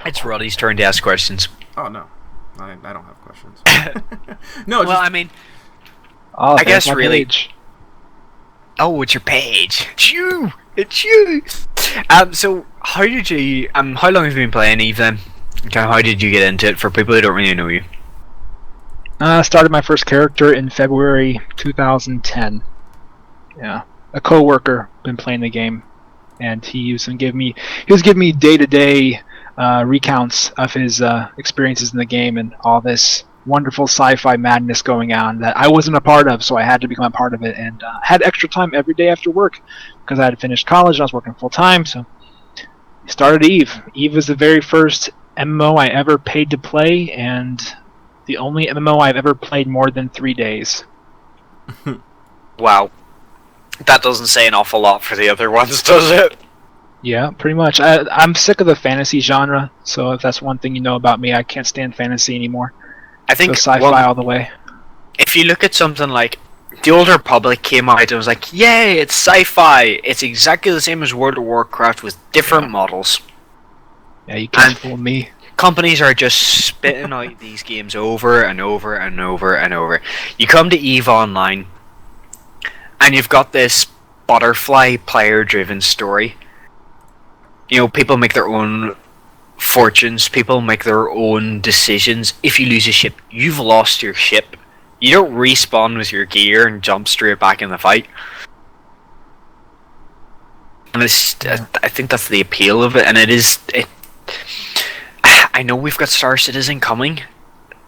It's Roddy's turn to ask questions. Oh no, I don't have questions. No, Well, just, I mean, Oh, I guess there's my really- page. oh, it's your page. It's you. It's you. So how did you? How long have you been playing EVE then? Okay, how did you get into it? For people who don't really know you. I started my first character in February 2010. Yeah, a coworker been playing the game, and he was giving me day-to-day recounts of his experiences in the game and all this wonderful sci-fi madness going on that I wasn't a part of, so I had to become a part of it, and had extra time every day after work because I had finished college and I was working full time. So I started EVE. EVE was the very first MMO I ever paid to play, and the only MMO I've ever played more than 3 days. Wow, that doesn't say an awful lot for the other ones, does it? Yeah, pretty much. I'm sick of the fantasy genre, so if that's one thing you know about me, I can't stand fantasy anymore. I think So sci-fi all the way. if you look at something like the Old Republic came out and was like, yay, it's sci-fi. It's exactly the same as World of Warcraft with different models. Yeah, you can't And- fool me. Companies are just spitting out these games over and over and over and over. You come to EVE Online, and you've got this butterfly player-driven story. You know, people make their own fortunes, people make their own decisions. If you lose a ship, you've lost your ship. You don't respawn with your gear and jump straight back in the fight. And it's, I think that's the appeal of it, and I know we've got Star Citizen coming,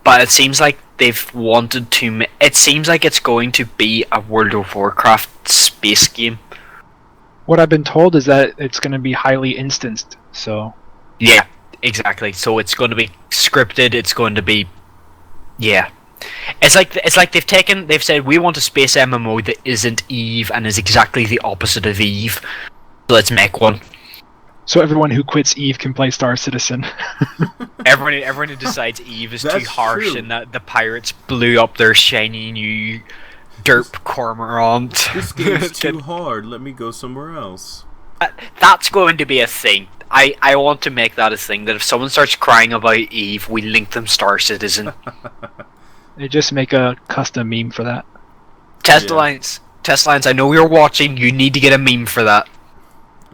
but it seems like they've wanted to. It seems like it's going to be a World of Warcraft space game. What I've been told is that it's going to be highly instanced, so... Yeah, exactly. So it's going to be scripted. It's going to be, yeah. It's like they've said we want a space MMO that isn't EVE and is exactly the opposite of EVE. So let's make one. So everyone who quits EVE can play Star Citizen. Everyone who decides EVE is too That's harsh true. and that the pirates blew up their shiny new derp cormorant. This game's too hard. Let me go somewhere else. That's going to be a thing. I want to make that a thing, that if someone starts crying about EVE, we link them Star Citizen. They just make a custom meme for that. Test Yeah. Lines, I know you're watching, you need to get a meme for that.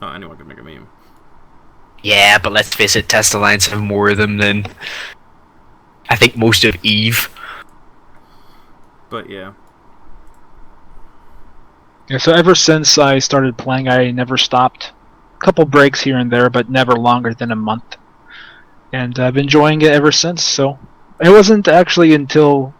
Oh, anyone can make a meme. Yeah, but let's face it, Test Alliance have more of them than I think most of EVE. But yeah. Yeah, so ever since I started playing, I never stopped. A couple breaks here and there, but never longer than a month. And I've been enjoying it ever since, so... It wasn't actually until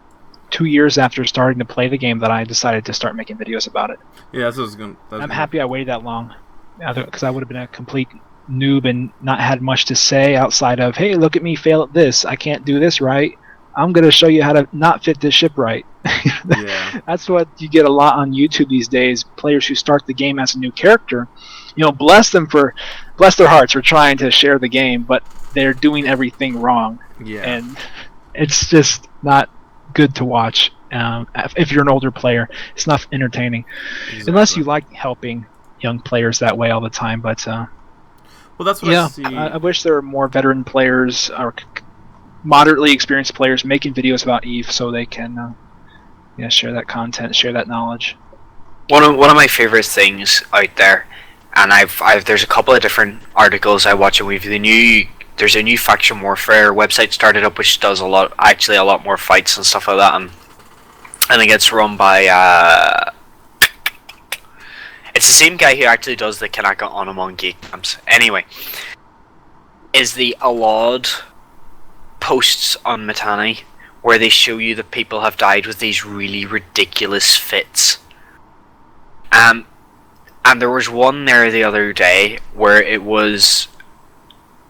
2 years after starting to play the game that I decided to start making videos about it. Yeah, that's what I was gonna. I'm happy I waited that long, because I would have been a complete noob and not had much to say outside of, hey, look at me fail at this, I can't do this right, I'm going to show you how to not fit this ship right. Yeah. That's what you get a lot on YouTube these days, players who start the game as a new character. You know, bless their hearts for trying to share the game, but they're doing everything wrong. Yeah. And it's just not good to watch. If you're an older player, it's not entertaining. Exactly. Unless you like helping young players that way all the time, but Well, that's what yeah, I see. I wish there were more veteran players or moderately experienced players making videos about EVE so they can share that content, share that knowledge. One of my favorite things out there, and there's a couple of different articles I watch, and there's a new faction warfare website started up which does a lot more fights and stuff like that, and it gets run by it's the same guy who actually does the Kanaka on Among Geek Camps. Anyway, is the Alod posts on Mitani where they show you that people have died with these really ridiculous fits. And And there was one there the other day where it was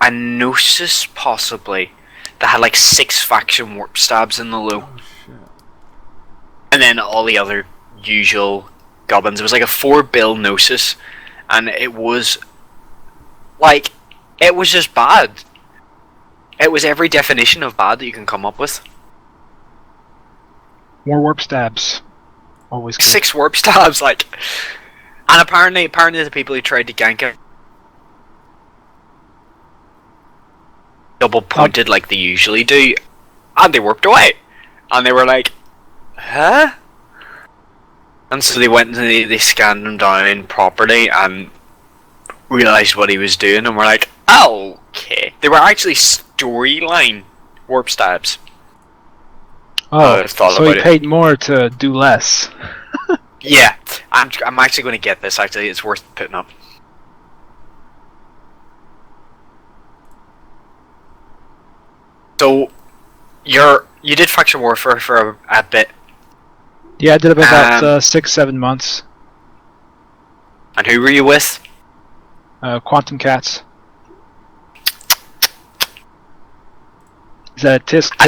a Gnosis, possibly, that had like 6 faction warp stabs in the low. Oh shit. And then all the other usual goblins. It was like a 4-bill Gnosis, and it was like, it was just bad. It was every definition of bad that you can come up with. More warp stabs. Always good. 6 warp stabs, like, and apparently the people who tried to gank it double pointed like they usually do, and they warped away, and they were like, huh? And so they went and they scanned him down properly and realized what he was doing, and were like, oh, okay. They were actually storyline warp stabs. Oh, I've thought so about he it. paid more to do less. Yeah, I'm actually going to get this. Actually, it's worth putting up. So, you did faction warfare for a bit, Yeah, I did about 6-7 months. and who were you with? Quantum Cats. Is that a tisk? I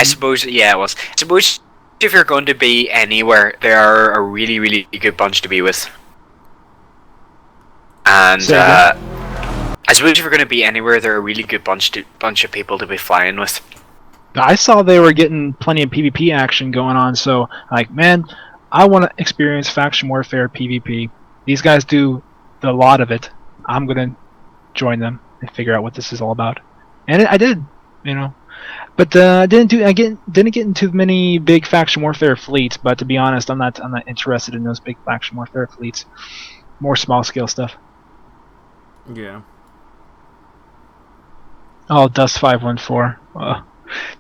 suppose, yeah, it was. I suppose if you're going to be anywhere, they are a really, really good bunch to be with. And Say again? I suppose if you're going to be anywhere, they're a really good bunch of people to be flying with. I saw they were getting plenty of PvP action going on, so like, man, I want to experience faction warfare PvP. These guys do a lot of it. I'm gonna join them and figure out what this is all about. And I did, you know. But I didn't get into many big faction warfare fleets. But to be honest, I'm not interested in those big faction warfare fleets. More small scale stuff. Yeah. Oh, Dust 514.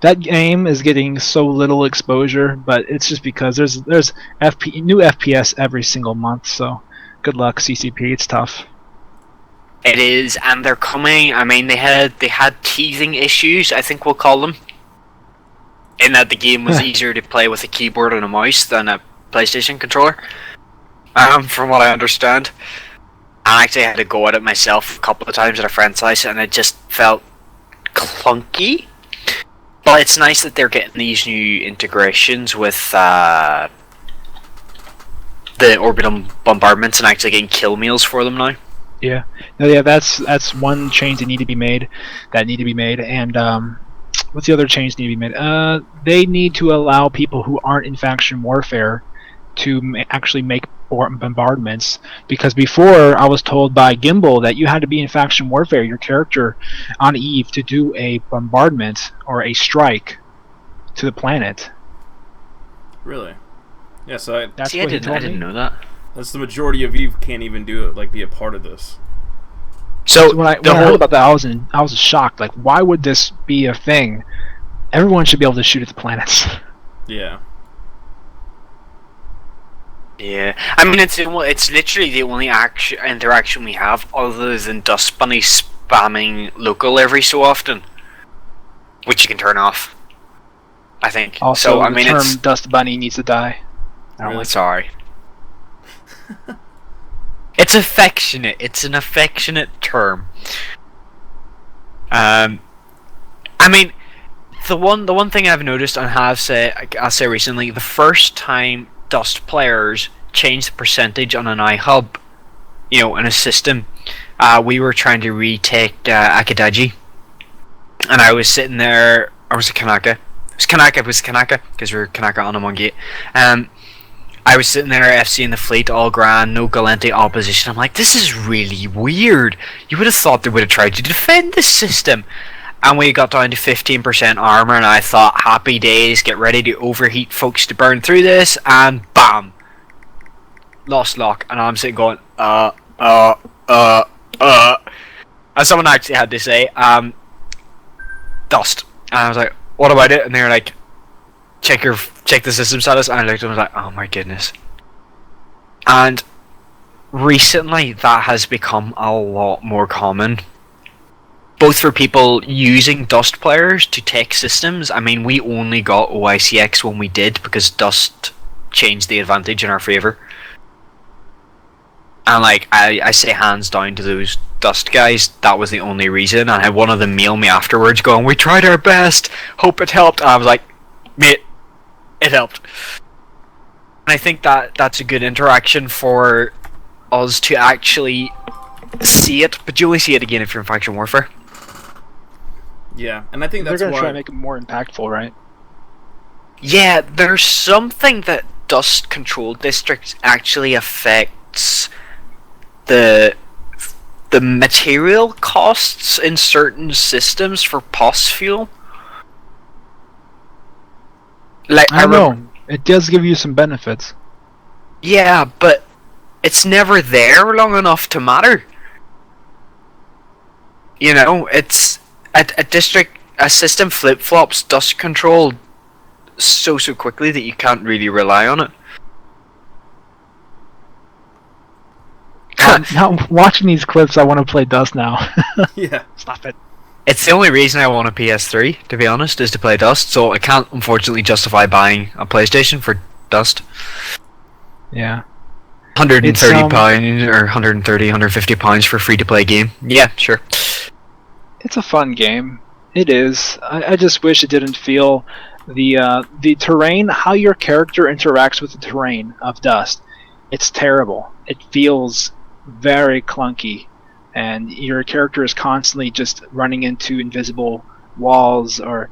That game is getting so little exposure, but it's just because there's new FPS every single month. So good luck, CCP. It's tough. It is, and they're coming. I mean, they had teething issues, I think we'll call them, in that the game was easier to play with a keyboard and a mouse than a PlayStation controller. From what I understand, I actually had to go at it myself a couple of times at a friend's house, and it just felt clunky. But it's nice that they're getting these new integrations with the orbital bombardments and actually getting kill meals for them now. Yeah, no, yeah, that's one change that need to be made. And what's the other change that need to be made? They need to allow people who aren't in faction warfare to actually make bombardments. Because before, I was told by Gimbal that you had to be in faction warfare, your character on Eve, to do a bombardment or a strike to the planet. Really? Yeah. So That's See, what I he told me. didn't know that. that's the majority of Eve can't even do it. Like be a part of this. So When I heard about that, I was shocked. Like, why would this be a thing? Everyone should be able to shoot at the planets. Yeah. yeah, I mean it's literally the only interaction we have other than Dust Bunny spamming local every so often, which you can turn off, I think. Also, so I the mean term it's Dust Bunny needs to die. Really? sorry. It's affectionate. It's an affectionate term. I mean, the one thing I've noticed and I'll say recently, the first time Dust players changed the percentage on an iHub, in a system, we were trying to retake Akadaji, and I was sitting there. Or was it Kanaka? It was Kanaka because we were Kanaka on a one gate. I was sitting there FCing the fleet, all grand, no Galente opposition. I'm like, this is really weird. You would have thought they would have tried to defend this system. And we got down to 15% armor, and I thought, happy days, get ready to overheat folks to burn through this, and BAM! Lost lock, and I'm sitting going, And someone actually had to say, Dust. And I was like, what about it? And they were like, check the system status, and I looked at them and was like, oh my goodness. And recently that has become a lot more common, both for people using Dust players to take systems. I mean, we only got OICX when we did because Dust changed the advantage in our favour. And like I say hands down to those Dust guys, that was the only reason. And I had one of them mail me afterwards going, "We tried our best, hope it helped." And I was like, "Mate, it helped." And I think that's a good interaction for us to actually see it, but you only see it again if you're in faction warfare. Yeah, and I think They're that's going to why. try to make it more impactful, right? Yeah, there's something that Dust Control Districts actually affects the material costs in certain systems for POS fuel. Like I don't know. It does give you some benefits. Yeah, but it's never there long enough to matter. You know, it's a system flip flops Dust Control so quickly that you can't really rely on it. Now, watching these clips, I want to play Dust now. Yeah. Stop it. It's the only reason I want a PS3, to be honest, is to play Dust, so I can't unfortunately justify buying a PlayStation for Dust. Yeah. £130 or 150 pounds for a free to play game. Yeah, sure. It's a fun game. It is. I just wish it didn't feel the terrain, how your character interacts with the terrain of Dust. It's terrible. It feels very clunky, and your character is constantly just running into invisible walls, or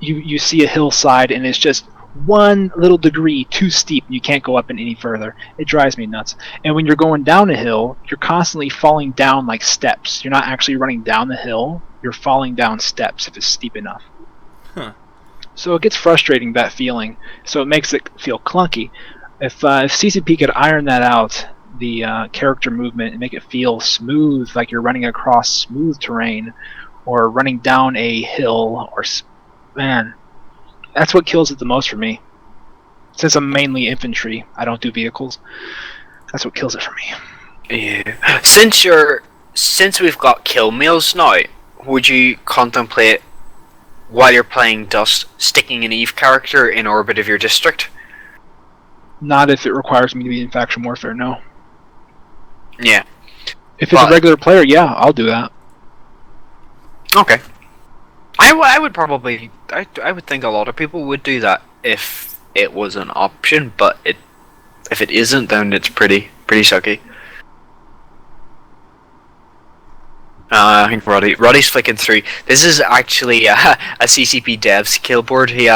you see a hillside and it's just 1 little degree too steep and you can't go up it any further. It drives me nuts. And when you're going down a hill, you're constantly falling down like steps. You're not actually running down the hill, you're falling down steps if it's steep enough. Huh. So it gets frustrating, that feeling. So it makes it feel clunky. If CCP could iron that out, the character movement, and make it feel smooth, like you're running across smooth terrain, or running down a hill, or man, that's what kills it the most for me. Since I'm mainly infantry, I don't do vehicles. That's what kills it for me. Yeah. Since we've got kill meals now, would you contemplate, while you're playing Dust, sticking an Eve character in orbit of your district? Not if it requires me to be in faction warfare, no. Yeah. If it's a regular player, yeah, I'll do that. Okay. I would probably... I would think a lot of people would do that if it was an option, but if it isn't, then it's pretty sucky. I think Roddy's flicking through. This is actually a CCP devs kill board. He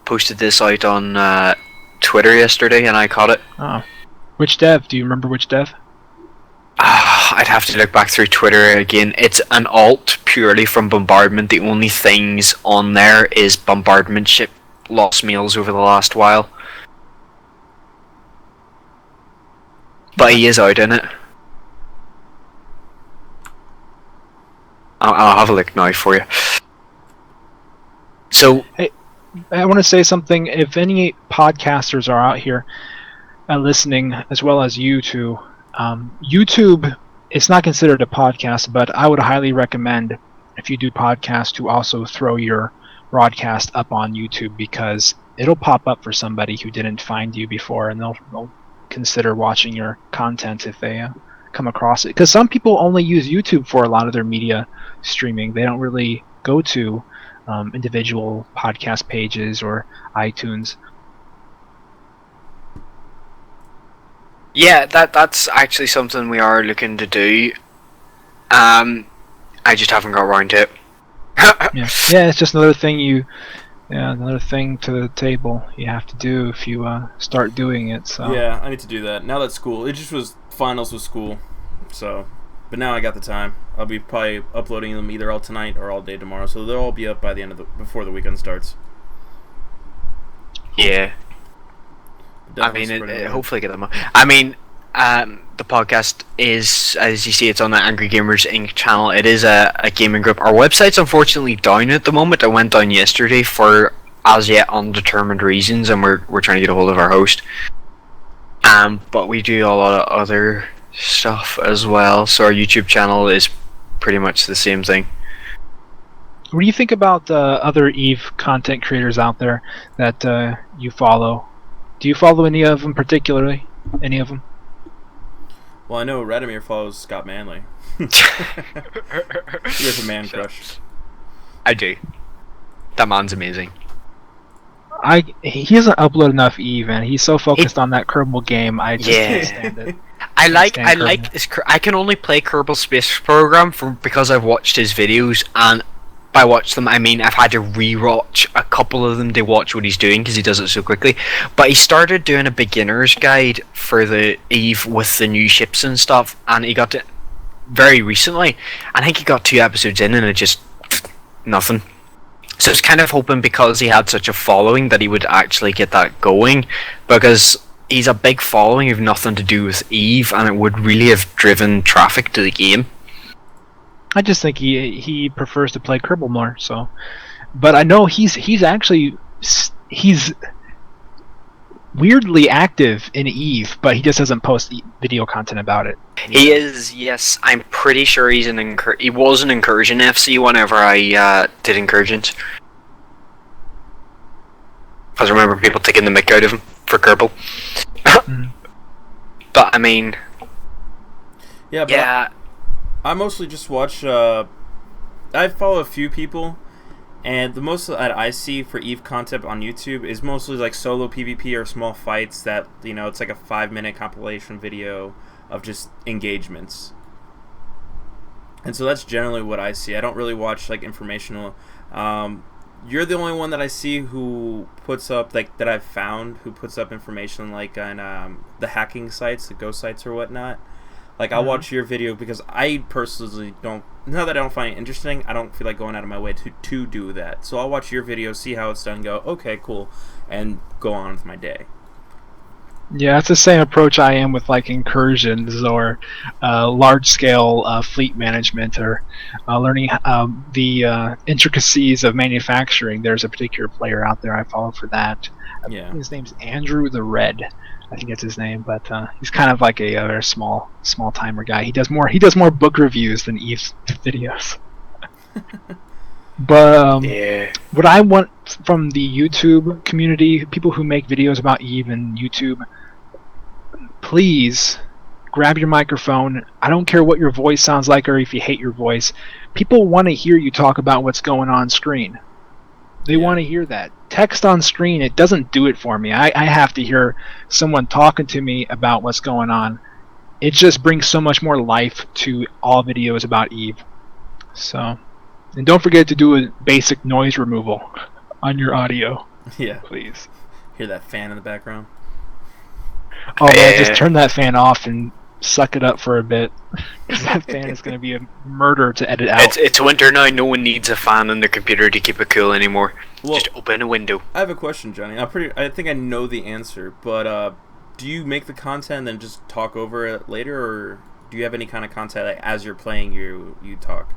posted this out on Twitter yesterday, and I caught it. Oh. Which dev? Do you remember which dev? I'd have to look back through Twitter again. It's an alt purely from Bombardment. The only things on there is Bombardment ship lost meals over the last while. But he is out in it. I'll have a look now for you. So, hey, I want to say something. If any podcasters are out here listening, as well as you two, YouTube, it's not considered a podcast, but I would highly recommend, if you do podcasts, to also throw your broadcast up on YouTube, because it'll pop up for somebody who didn't find you before, and they'll consider watching your content if they come across it. Because some people only use YouTube for a lot of their media streaming. They don't really go to individual podcast pages or iTunes. yeah, that's actually something we are looking to do. I just haven't got around to it. yeah, it's just another thing another thing to the table you have to do if you start doing it. So yeah, I need to do that now that school. It just was finals with school, so. But now I got the time. I'll be probably uploading them either all tonight or all day tomorrow, so they'll all be up by the end of before the weekend starts. Yeah. Definitely I mean, hopefully get them up. I mean, the podcast is, as you see, it's on the Angry Gamers Inc. channel. It is a gaming group. Our website's unfortunately down at the moment. It went down yesterday for as yet undetermined reasons, and we're trying to get a hold of our host. But we do a lot of other stuff as well, so our YouTube channel is pretty much the same thing. What do you think about other EVE content creators out there that you follow? Do you follow any of them particularly? Any of them? Well, I know Radomir follows Scott Manley. He has a man crush. I do. That man's amazing. He doesn't upload enough Eve, and he's so focused on that Kerbal game. I just can't stand it. I like Kerbal. this. I can only play Kerbal Space Program because I've watched his videos, and by watch them I mean I've had to rewatch a couple of them to watch what he's doing because he does it so quickly. But he started doing a beginner's guide for the Eve with the new ships and stuff, and he got it very recently. I think he got 2 episodes in, and it just nothing. So I was kind of hoping because he had such a following that he would actually get that going, because he's a big following of nothing to do with Eve, and it would really have driven traffic to the game. I just think he prefers to play Kerbal more. So, but I know he's weirdly active in Eve, but he just doesn't post video content about it. He is, yes. I'm pretty sure he's he was an Incursion FC whenever I did Incursions. Because I remember people taking the mick out of him for Kerbal. But I mean, yeah. I mostly just watch. I follow a few people, and the most that I see for Eve content on YouTube is mostly like solo PvP or small fights that, you know, it's like a 5-minute compilation video of just engagements. And so that's generally what I see. I don't really watch like informational. You're the only one that I see who puts up, like, that I've found who puts up information like on the hacking sites, the ghost sites or whatnot. Like, I'll watch your video because I personally don't, now that I don't find it interesting, I don't feel like going out of my way to do that. So I'll watch your video, see how it's done, go, okay, cool, and go on with my day. Yeah, it's the same approach I am with like incursions or large-scale fleet management, or learning the intricacies of manufacturing. There's a particular player out there I follow for that. Yeah. His name's Andrew the Red. I think that's his name, but he's kind of like a very small timer guy. He does more book reviews than Eve's videos. But what I want from the YouTube community, people who make videos about Eve and YouTube, please grab your microphone. I don't care what your voice sounds like or if you hate your voice. People want to hear you talk about what's going on screen. They want to hear that. Text on screen, it doesn't do it for me. I have to hear someone talking to me about what's going on. It just brings so much more life to all videos about Eve. So, and don't forget to do a basic noise removal on your audio. Yeah. Please. Hear that fan in the background? Oh man, just turn that fan off and suck it up for a bit. Because that fan is going to be a murder to edit out. It's winter now. No one needs a fan on their computer to keep it cool anymore. Well, just open a window. I have a question, Johnny. I think I know the answer, but do you make the content and then just talk over it later, or do you have any kind of content like as you're playing you talk?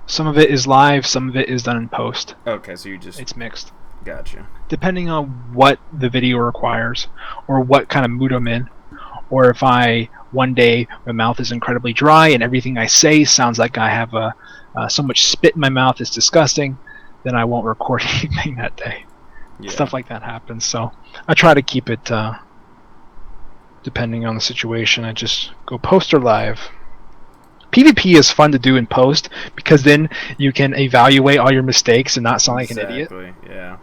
Some of it is live, some of it is done in post. Okay, so it's mixed. Gotcha. Depending on what the video requires, or what kind of mood I'm in, or if one day my mouth is incredibly dry and everything I say sounds like I have so much spit in my mouth it's disgusting, then I won't record anything that day. Yeah. Stuff like that happens, so I try to keep it depending on the situation. I just go post or live. PvP is fun to do in post because then you can evaluate all your mistakes and not sound like an idiot. Yeah.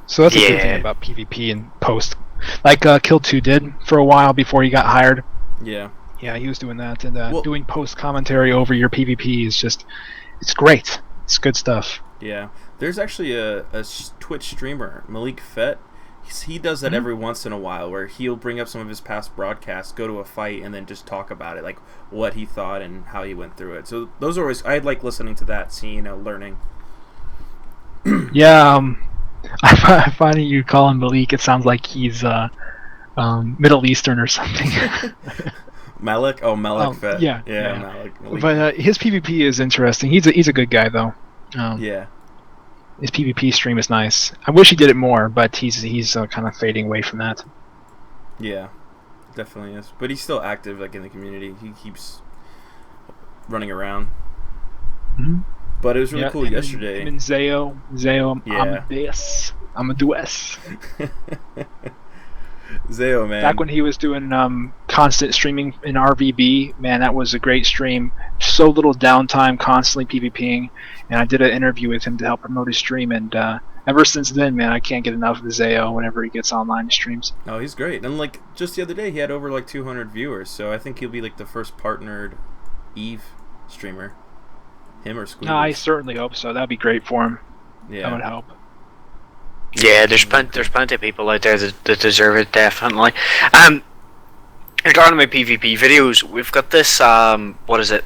So that's a good thing about PvP in post. Like Kill 2 did for a while before he got hired. Yeah. Yeah, he was doing that, and doing post commentary over your PvP is just, it's great. It's good stuff. Yeah. There's actually a Twitch streamer, Malik Fett. He does that every once in a while, where he'll bring up some of his past broadcasts, go to a fight, and then just talk about it, like what he thought and how he went through it. So those are always, I like listening to that, seeing, learning. Yeah, I find you call him Malik, it sounds like he's Middle Eastern or something. Malik? Oh, Malik Fett. Yeah. Malik. But his PvP is interesting. He's a good guy though. Yeah. His PvP stream is nice. I wish he did it more, but he's kind of fading away from that. Yeah, definitely is. But he's still active, like in the community. He keeps running around. Mm-hmm. But it was really cool yesterday. Him and Zeo, yeah. Amadeus. Zayo, man. Back when he was doing constant streaming in RVB, man, that was a great stream. So little downtime, constantly PvPing, and I did an interview with him to help promote his stream, and ever since then, man, I can't get enough of Zayo whenever he gets online and streams. Oh, he's great. And like just the other day, he had over like 200 viewers. So I think he'll be like the first partnered Eve streamer. Him or Squeeze. No, I certainly hope so. That'd be great for him. Yeah. That would help. Yeah, there's plenty of people out there that deserve it, definitely. Regarding my PvP videos, we've got this what is it,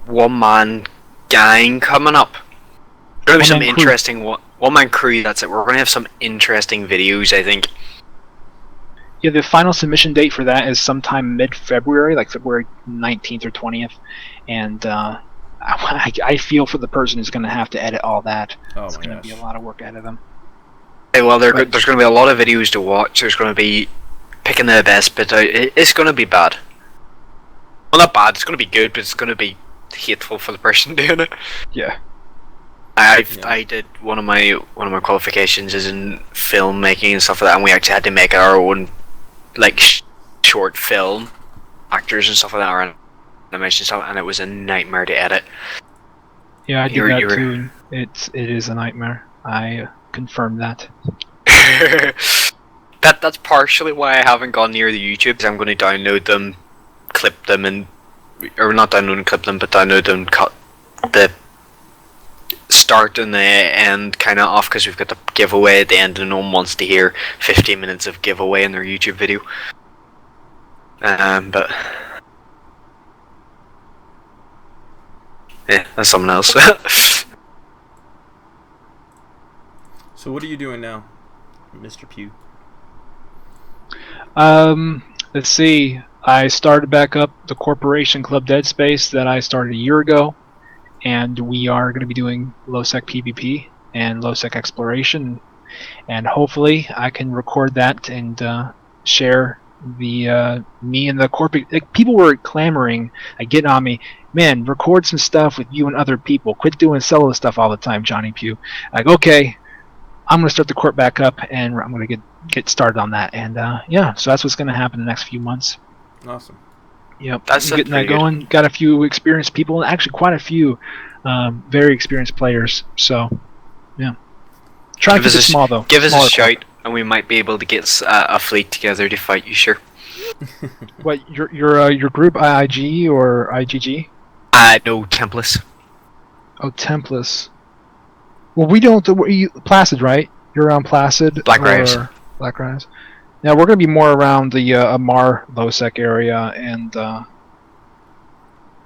one-man gang coming up. There's gonna be some One-man crew. interesting one-man crew. That's it. We're gonna have some interesting videos, I think. Yeah, the final submission date for that is sometime mid-February, like February 19th or 20th, and I feel for the person who's going to have to edit all that. Oh It's my going to gosh. be a lot of work ahead of them. Hey, well, there's going to be a lot of videos to watch. There's going to be picking the best bit out. It's going to be bad. Well, not bad. It's going to be good, but it's going to be hateful for the person doing it. Yeah. I did one of my qualifications is in filmmaking and stuff like that, and we actually had to make our own like short film actors and stuff like that, or animation stuff, and it was a nightmare to edit. Yeah, I did You're- that you're- too. And it is a nightmare. I confirm that. That's partially why I haven't gone near the YouTube. 'Cause I'm going to download them, clip them, or not download and clip them, but download them, cut the start and the end kind of off, because we've got the giveaway at the end, and no one wants to hear 15 minutes of giveaway in their YouTube video. But yeah, that's something else. So what are you doing now, Mr. Pugh? Let's see. I started back up the Corporation Club Dead Space that I started a year ago, and we are going to be doing low-sec PvP and low-sec exploration, and hopefully I can record that and share the me and the corporate. Like, people were clamoring, like, getting on me. Man, record some stuff with you and other people. Quit doing solo stuff all the time, Johnny Pugh. Like, okay, I'm going to start the corp back up, and I'm going to get started on that. And yeah, so that's what's going to happen in the next few months. Awesome. Yep, That's getting that pretty good. going. Got a few experienced people, and actually quite a few very experienced players. So, yeah. Try to Give keep us it a small, though. Give us a Smaller shout, and we might be able to get a fleet together to fight you. Sure. What, your group, IIG or IGG? No, Templars. Oh, Templars. Well, we don't. Placid, right? You're around Placid. Blackrise. or Blackrise. Now we're going to be more around the Amar low-sec area, and I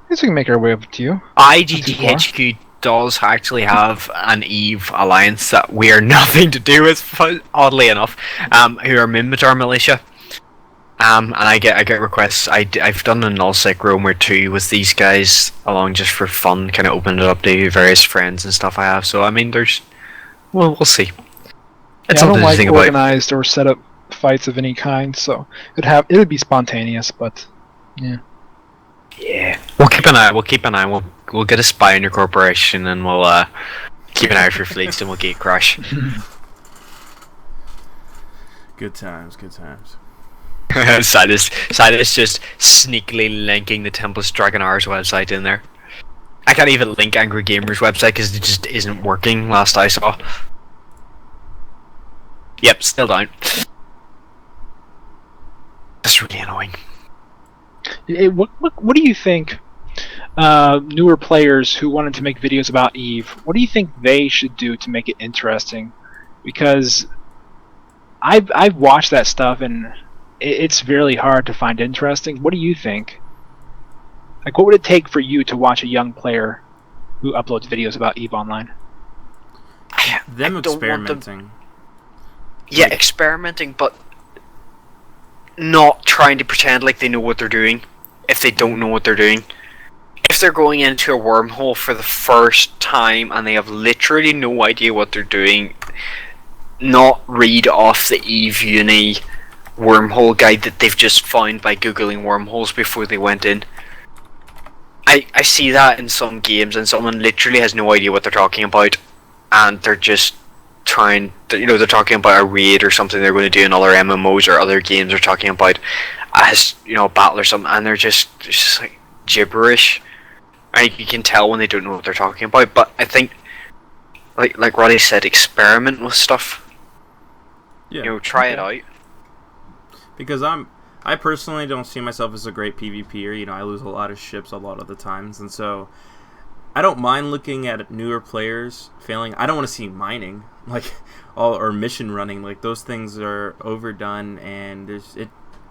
guess we can make our way up to you. IGGHQ does actually have an Eve alliance that we are nothing to do with, oddly enough, who are Minmatar militia. And I get requests. I've done a nullsec roam or two with these guys along just for fun, kind of opened it up to various friends and stuff I have. So I mean, we'll see. It's Yeah, I don't something to like think about. organized or set up fights of any kind, so it would be spontaneous, but yeah. Yeah, we'll keep an eye. We'll get a spy in your corporation, and we'll keep an eye for fleets, and we'll gate crash. Good times, good times. Silas just sneakily linking the Tempest Dragon R's website in there. I can't even link Angry Gamer's website because it just isn't working. Last I saw. Yep, still down. That's really annoying. What do you think? Newer players who wanted to make videos about Eve, what do you think they should do to make it interesting? Because I've watched that stuff and it's really hard to find interesting. What do you think? Like, what would it take for you to watch a young player who uploads videos about Eve Online? Them I don't want them- experimenting. Yeah, experimenting, but not trying to pretend like they know what they're doing if they don't know what they're doing. If they're going into a wormhole for the first time and they have literally no idea what they're doing, not read off the Eve Uni wormhole guide that they've just found by googling wormholes before they went in. I see that in some games, and someone literally has no idea what they're talking about, and they're just trying, they're talking about a raid or something they're going to do in other MMOs or other games. They're talking about a battle or something, and they're just like gibberish. And you can tell when they don't know what they're talking about. But I think, like Roddy said, experiment with stuff. Yeah. Try it out. Because I personally don't see myself as a great PvPer. I lose a lot of ships a lot of the times, and so I don't mind looking at newer players failing. I don't want to see mining, or mission running. Like, those things are overdone, and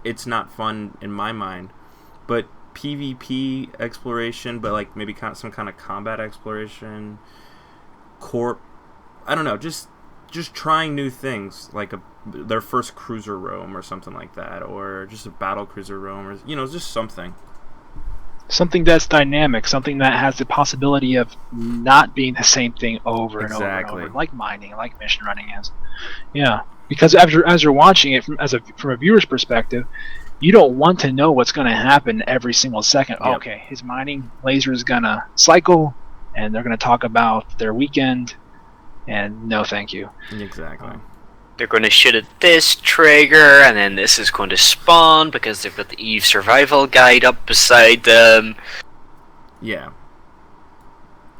it's not fun in my mind. But PvP exploration, but maybe some kind of combat exploration, I don't know, just trying new things, like their first cruiser roam or something like that, or just a battle cruiser roam, or just something that's dynamic, something that has the possibility of not being the same thing over and over and over, like mining, like mission running is. Yeah, because as you're watching it from a viewer's perspective, you don't want to know what's going to happen every single second. Yep. Okay, his mining laser is going to cycle, and they're going to talk about their weekend, and no thank you. Exactly. They're going to shoot at this trigger, and then this is going to spawn because they've got the Eve survival guide up beside them. Yeah.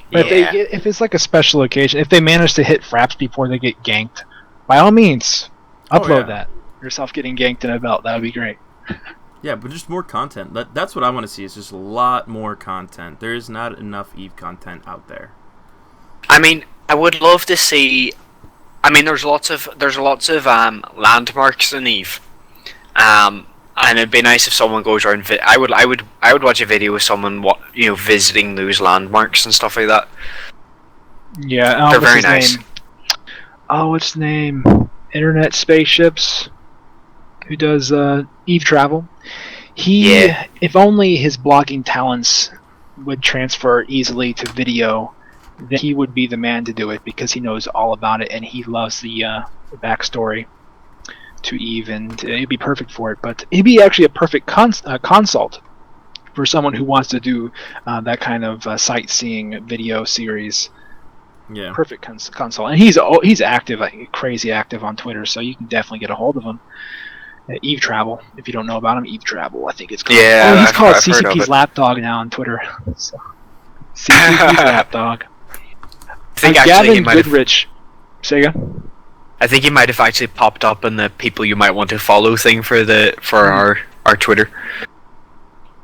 But if it's like a special occasion, if they manage to hit fraps before they get ganked, by all means, upload that. Yourself getting ganked in a belt, that would be great. Yeah, but just more content. That's what I want to see, is just a lot more content. There is not enough Eve content out there. I mean, I would love to see. I mean, there's lots of landmarks in Eve, and it'd be nice if someone goes around. I would watch a video with someone visiting those landmarks and stuff like that. Yeah, they're very nice. What's his name? Internet Spaceships, who does Eve travel. If only his blogging talents would transfer easily to video, then he would be the man to do it, because he knows all about it and he loves the backstory to Eve, and it'd be perfect for it. But it'd be actually a perfect consult for someone who wants to do that kind of sightseeing video series. Yeah, perfect consult. And he's active, crazy active on Twitter, so you can definitely get a hold of him. Eve Travel, if you don't know about him, Eve Travel, I think it's called. Yeah, he's called CCP's Lapdog now on Twitter. So, CCP's Lapdog. I think Gavin Goodrich. Say again? I think he might have actually popped up in the people you might want to follow thing for our Twitter.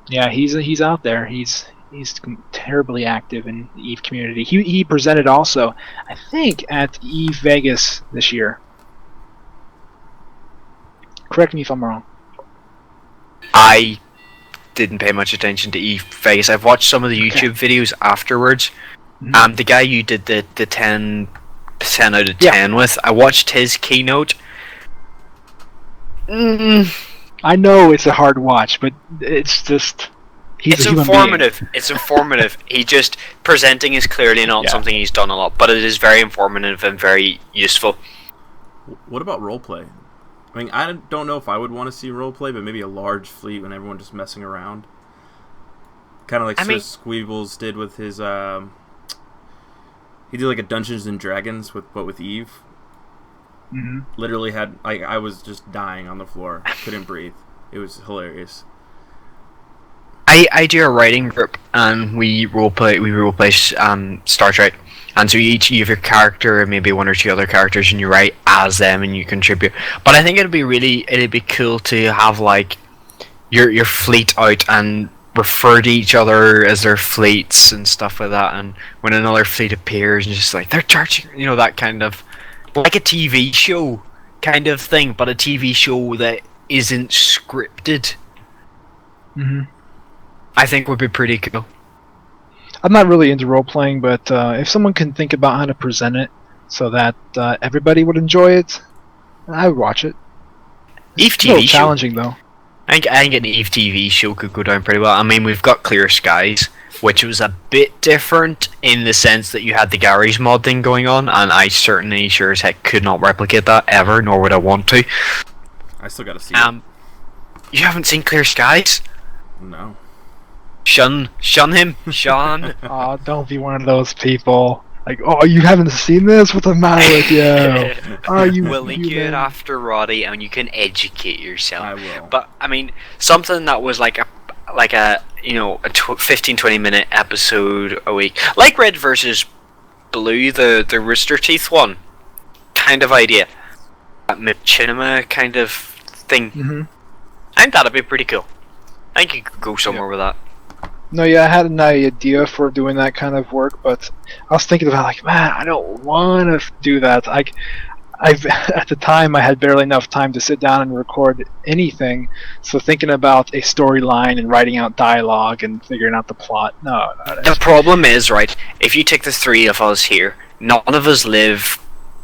Yeah, he's out there. He's terribly active in the Eve community. He presented also, I think, at Eve Vegas this year. Correct me if I'm wrong. I didn't pay much attention to Eve Vegas. I've watched some of the YouTube videos afterwards. Mm-hmm. The guy you did the 10 out of 10 with, I watched his keynote. I know it's a hard watch, but it's just... It's informative. It's informative. He just presenting is clearly not something he's done a lot, but it is very informative and very useful. What about roleplay? I mean, I don't know if I would want to see roleplay, but maybe a large fleet when everyone just messing around. Kind of like Squeebles did with his... he did like a Dungeons and Dragons with Eve. Mm-hmm. Literally had... I was just dying on the floor. Couldn't breathe. It was hilarious. I do a writing group, and we roleplay Star Trek. And so you have your character and maybe one or two other characters, and you write as them and you contribute. But I think it'd be cool to have like your fleet out and refer to each other as their fleets and stuff like that. And when another fleet appears, and just like they're charging, that kind of like a TV show kind of thing, but a TV show that isn't scripted. Mm-hmm. I think would be pretty cool. I'm not really into role-playing, but if someone can think about how to present it so that everybody would enjoy it, I would watch it. Eve It's TV a little show. challenging, though. I think an Eve TV show could go down pretty well. I mean, we've got Clear Skies, which was a bit different in the sense that you had the garage mod thing going on, and I certainly sure as heck could not replicate that ever, nor would I want to. I still gotta see it. You haven't seen Clear Skies? No. Shun him, Sean. Oh, don't be one of those people. Like, oh, you haven't seen this? What's the matter with you? Are you? We'll link you it human? after, Roddy, and you can educate yourself. I will. But I mean, something that was like a 15-20 minute episode a week, like Red versus Blue, the Rooster Teeth one, kind of idea, that machinima kind of thing. Mm-hmm. I think that'd be pretty cool. I think you could go somewhere with that. No, yeah, I had an idea for doing that kind of work, but I was thinking about like, man, I don't want to do that. I've at the time I had barely enough time to sit down and record anything, so thinking about a storyline and writing out dialogue and figuring out the plot. No, The problem is, right, if you take the three of us here, none of us live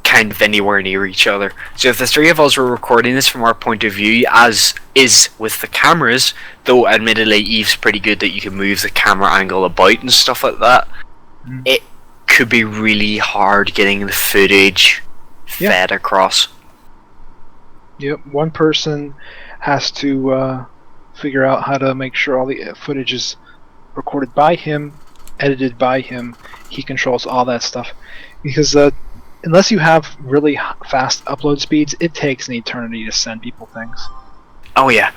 kind of anywhere near each other. So if the three of us were recording this from our point of view, as is with the cameras, though admittedly Eve's pretty good that you can move the camera angle about and stuff like that, it could be really hard getting the footage fed across. Yep, one person has to figure out how to make sure all the footage is recorded by him, edited by him. He controls all that stuff. Because unless you have really fast upload speeds, it takes an eternity to send people things. Oh yeah.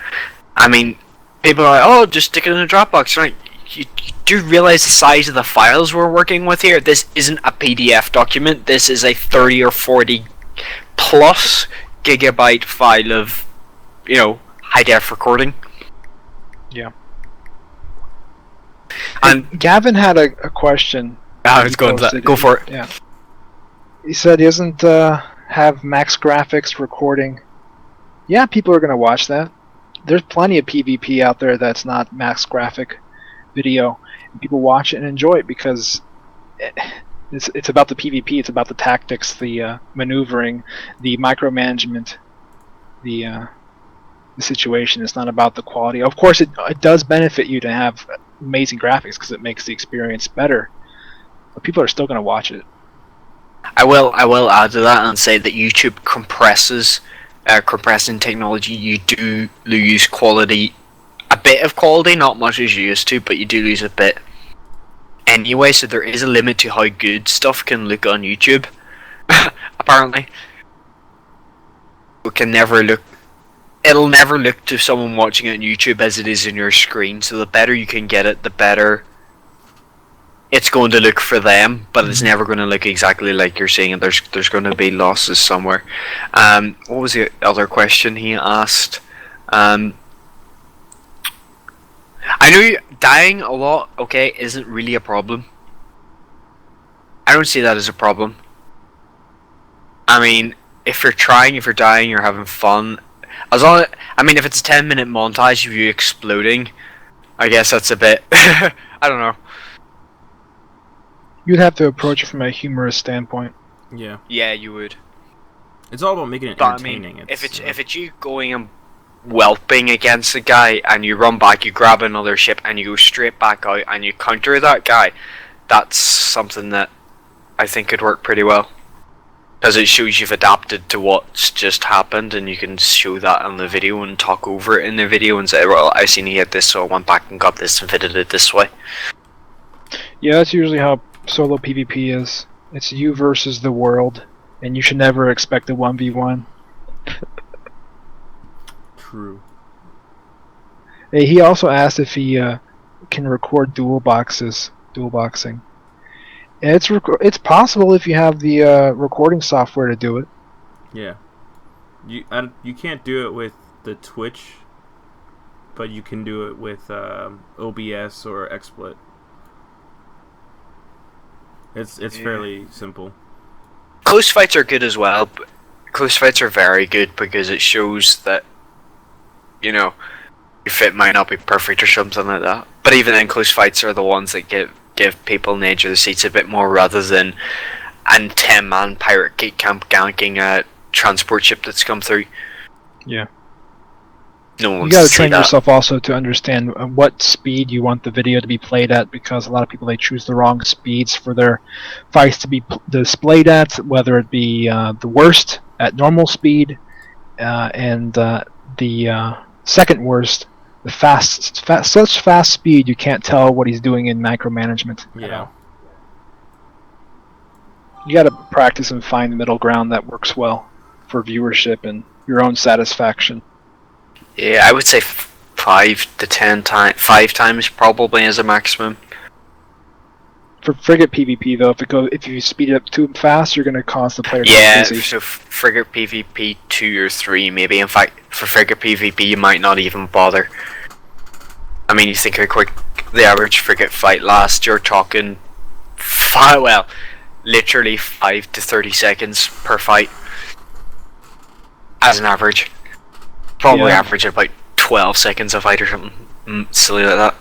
I mean, people are like, oh, just stick it in a Dropbox, right? You do realize the size of the files we're working with here? This isn't a PDF document. This is a 30 or 40 plus gigabyte file of, high def recording. Yeah. And Gavin had a question. I was going to that. Go for it. Yeah. He said he doesn't have max graphics recording. Yeah, people are going to watch that. There's plenty of PvP out there that's not max graphic video. And people watch it and enjoy it because it's about the PvP, it's about the tactics, the maneuvering, the micromanagement, the situation. It's not about the quality. Of course, it does benefit you to have amazing graphics because it makes the experience better. But people are still going to watch it. I will add to that and say that YouTube compressing technology, you do lose quality, a bit of quality, not much as you used to, but you do lose a bit anyway, so there is a limit to how good stuff can look on YouTube. Apparently it'll never look to someone watching it on YouTube as it is in your screen, so the better you can get it, the better it's going to look for them, but it's never going to look exactly like you're seeing it. There's going to be losses somewhere. What was the other question he asked? I know dying a lot, okay, isn't really a problem. I don't see that as a problem. I mean, if you're dying, you're having fun. If it's a 10-minute montage of you exploding, I guess that's a bit, I don't know. You'd have to approach it from a humorous standpoint. Yeah. Yeah, you would. It's all about making it But entertaining. I mean, if it's you going and whelping against a guy and you run back, you grab another ship and you go straight back out and you counter that guy, that's something that I think could work pretty well. Because it shows you've adapted to what's just happened, and you can show that on the video and talk over it in the video and say, well, I seen he had this, so I went back and got this and fitted it this way. Yeah, that's usually how solo PvP is. It's you versus the world, and you should never expect a 1v1. True. Hey, he also asked if he can record dual boxing. And it's possible if you have the recording software to do it. Yeah. You can't do it with the Twitch, but you can do it with OBS or XSplit. It's fairly simple. Close fights are good as well. But close fights are very good because it shows that, your fit might not be perfect or something like that. But even then, close fights are the ones that give people an edge of the seats a bit more, rather than a 10-man pirate gate camp ganking a transport ship that's come through. Yeah. No one You got to train yourself also to understand what speed you want the video to be played at, because a lot of people, they choose the wrong speeds for their fights to be displayed at, whether it be the worst at normal speed and the second worst, the such fast speed you can't tell what he's doing in micromanagement. Yeah. You got to practice and find the middle ground that works well for viewership and your own satisfaction. Yeah, I would say 5 to 10 times, 5 times probably as a maximum. For frigate PvP though, if you speed it up too fast, you're going to cause the player to get Yeah, busy. so frigate PvP 2 or 3 maybe. In fact, for frigate PvP you might not even bother. I mean, you think how quick the average frigate fight lasts, you're talking literally 5 to 30 seconds per fight as an average. Probably average about 12 seconds a fight or something silly like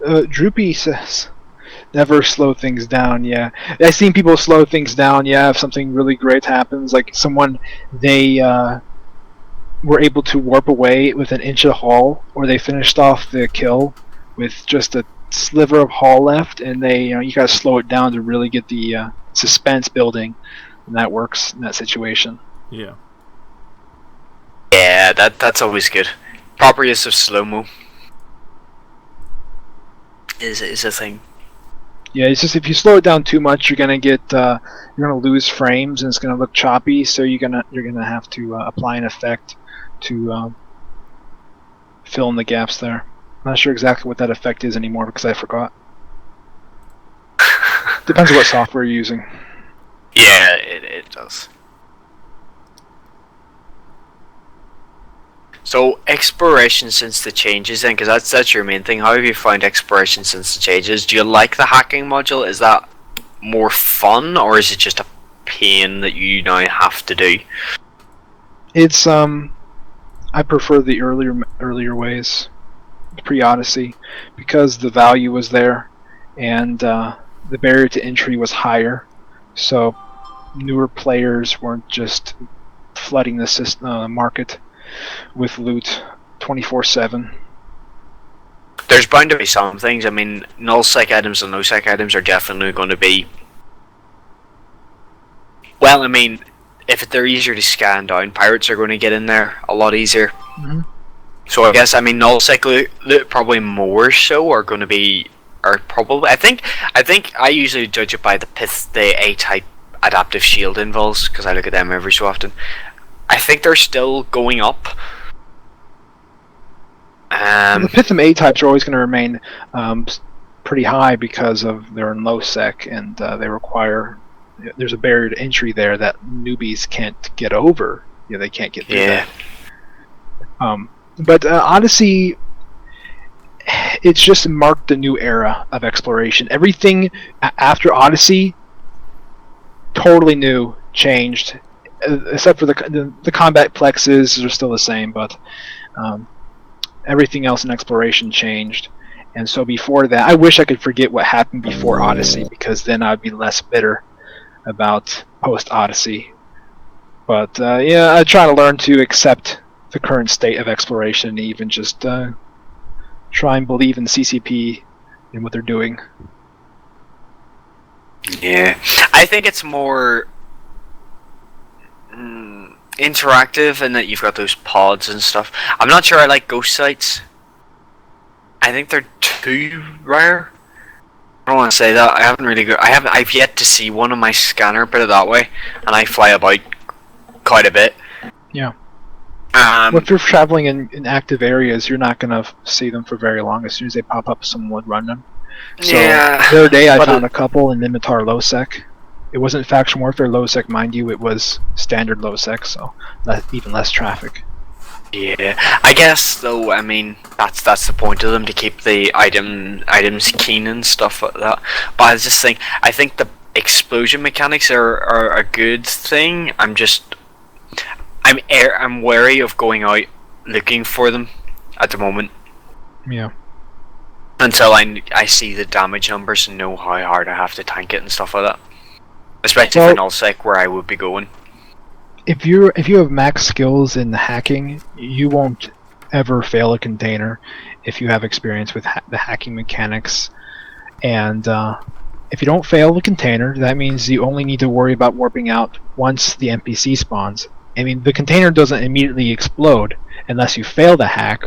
that. Droopy says, never slow things down. Yeah, I've seen people slow things down. Yeah, if something really great happens, like they were able to warp away with an inch of hull, or they finished off the kill with just a sliver of hull left, and you gotta slow it down to really get the suspense building, and that works in that situation. Yeah. Yeah, that's always good. Proper use of slow-mo is a thing. Yeah, it's just if you slow it down too much, you're gonna lose frames and it's gonna look choppy. So you're gonna have to apply an effect to fill in the gaps there. I'm not sure exactly what that effect is anymore because I forgot. Depends on what software you're using. Yeah, it does. So exploration since the changes then, because that's your main thing. How have you found exploration since the changes? Do you like the hacking module? Is that more fun, or is it just a pain that you now have to do? It's I prefer the earlier ways, pre-Odyssey, because the value was there, and the barrier to entry was higher, so newer players weren't just flooding the market with loot 24/7. There's bound to be some things. I mean, null-sec items and no-sec items are definitely going to be... Well, I mean, if they're easier to scan down, pirates are going to get in there a lot easier. Mm-hmm. So I guess, I mean, null-sec loot probably more so are going to be... Or probably... I think I usually judge it by the A-type adaptive shield invuls, because I look at them every so often. I think they're still going up. The Python A types are always going to remain pretty high because of they're in low sec and they require. There's a barrier to entry there that newbies can't get over. They can't get through that. But Odyssey, it's just marked a new era of exploration. Everything after Odyssey, totally new, changed. Except for the combat plexes are still the same, but everything else in exploration changed. And so before that, I wish I could forget what happened before Odyssey, because then I'd be less bitter about post-Odyssey. But I try to learn to accept the current state of exploration, and even just try and believe in CCP and what they're doing. Yeah, I think it's more interactive in that you've got those pods and stuff. I'm not sure I like ghost sites. I think they're too rare. I don't want to say that. I haven't really I've yet to see one on my scanner, put it that way, and I fly about quite a bit. Yeah. Well, if you're traveling in active areas, you're not gonna see them for very long. As soon as they pop up, someone would run them. So yeah, the other day I found a couple in Mimitar low sec. It wasn't faction warfare low sec, mind you. It was standard low sec, so even less traffic. Yeah, I guess though. I mean, that's the point of them, to keep the items keen and stuff like that. But I just think the explosion mechanics are a good thing. I'm wary of going out looking for them at the moment. Yeah. Until I see the damage numbers and know how hard I have to tank it and stuff like that. Especially for nullsec, where I would be going. If you have max skills in hacking, you won't ever fail a container if you have experience with the hacking mechanics. And if you don't fail the container, that means you only need to worry about warping out once the NPC spawns. I mean, the container doesn't immediately explode unless you fail the hack,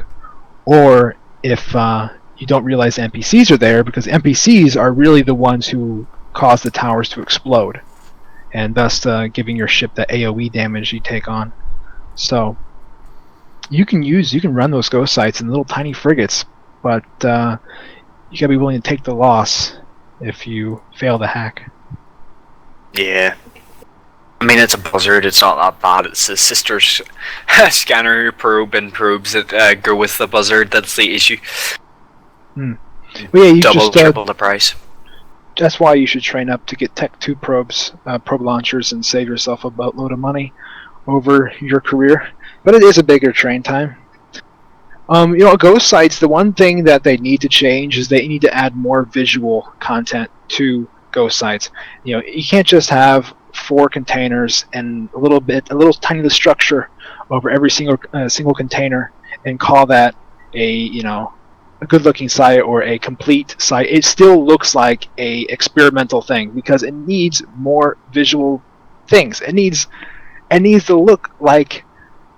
or if you don't realize NPCs are there, because NPCs are really the ones who cause the towers to explode, and thus giving your ship the AoE damage you take on. So you can run those ghost sites in little tiny frigates, but you gotta be willing to take the loss if you fail the hack. Yeah. I mean, it's a buzzard, it's not that bad. It's the sister scanner probe and probes that go with the buzzard that's the issue. Well, yeah, you Double, just, triple the price. that's why you should train up to get Tech 2 probes, probe launchers, and save yourself a boatload of money over your career. But it is a bigger train time. Ghost sites, the one thing that they need to change is they need to add more visual content to ghost sites. You can't just have 4 containers and a little tiny structure over every single container and call that a good-looking site or a complete site. It still looks like a experimental thing because it needs more visual things. It needs to look like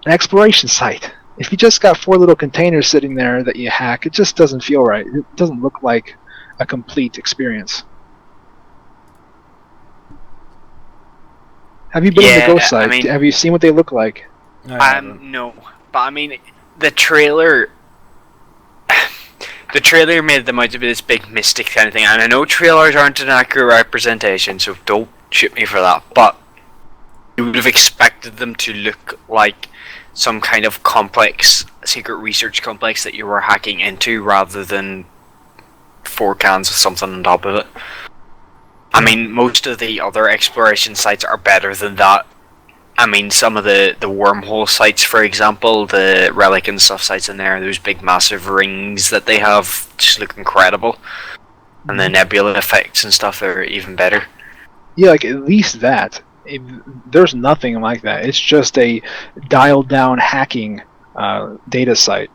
an exploration site. If you just got 4 little containers sitting there that you hack, it just doesn't feel right. It doesn't look like a complete experience. Have you been in the ghost site? Have you seen what they look like? No, but I mean, the trailer made them out to be this big mystic kind of thing, and I know trailers aren't an accurate representation, so don't shoot me for that, but you would have expected them to look like some kind of complex, secret research complex that you were hacking into, rather than 4 cans of something on top of it. I mean, most of the other exploration sites are better than that. I mean, some of the wormhole sites, for example, the relic and stuff sites in there, those big massive rings that they have just look incredible. And the nebula effects and stuff are even better. Yeah, like at least that. There's nothing like that. It's just a dialed down hacking data site.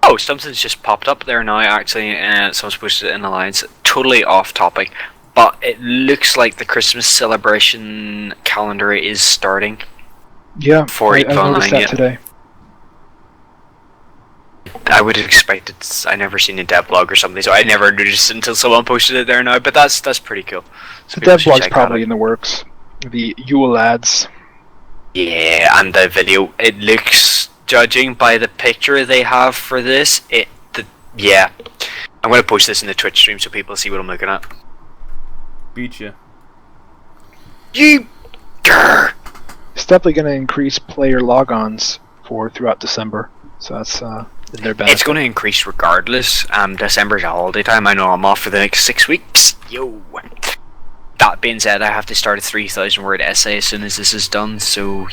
Oh, something's just popped up there now, actually, and someone's posted it in Alliance. Totally off topic, but it looks like the Christmas celebration calendar is starting. Yeah, for I noticed that today. I would have expected. I never seen a dev blog or something, so I never noticed it until someone posted it there now. But that's pretty cool. So the dev blog's probably in the works. The Yule ads. Yeah, and the video. It looks, judging by the picture they have for this, yeah. I'm gonna post this in the Twitch stream so people see what I'm looking at. Beat you. It's definitely going to increase player logons throughout December, so that's their benefit. It's going to increase regardless. December's a holiday time. I know I'm off for the next 6 weeks. Yo. That being said, I have to start a 3,000 word essay as soon as this is done, so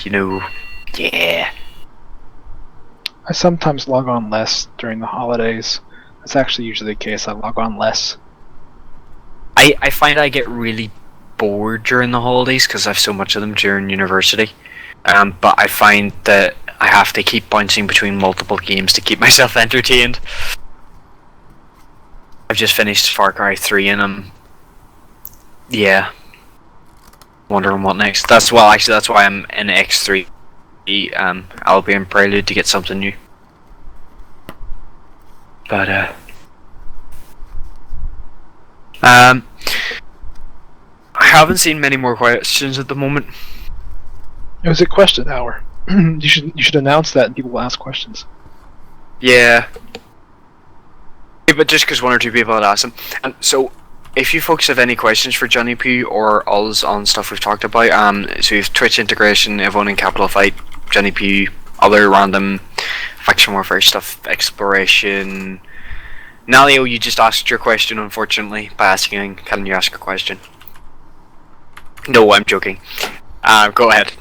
yeah. I sometimes log on less during the holidays. That's actually usually the case. I log on less. I find I get really bored during the holidays because I have so much of them during university. But I find that I have to keep bouncing between multiple games to keep myself entertained. I've just finished Far Cry 3 and I'm wondering what next. That's why I'm in X3. I'll be in Prelude to get something new. But I haven't seen many more questions at the moment. It was a question hour. You should announce that and people will ask questions. Yeah. But just because 1 or 2 people had asked them. And so, if you folks have any questions for Johnny P or us on stuff we've talked about, so we have Twitch integration, everyone in Capital Fight, Johnny P, other random faction warfare stuff, exploration. Nalio, you just asked your question, unfortunately, by asking, can you ask a question? No, I'm joking. Go ahead.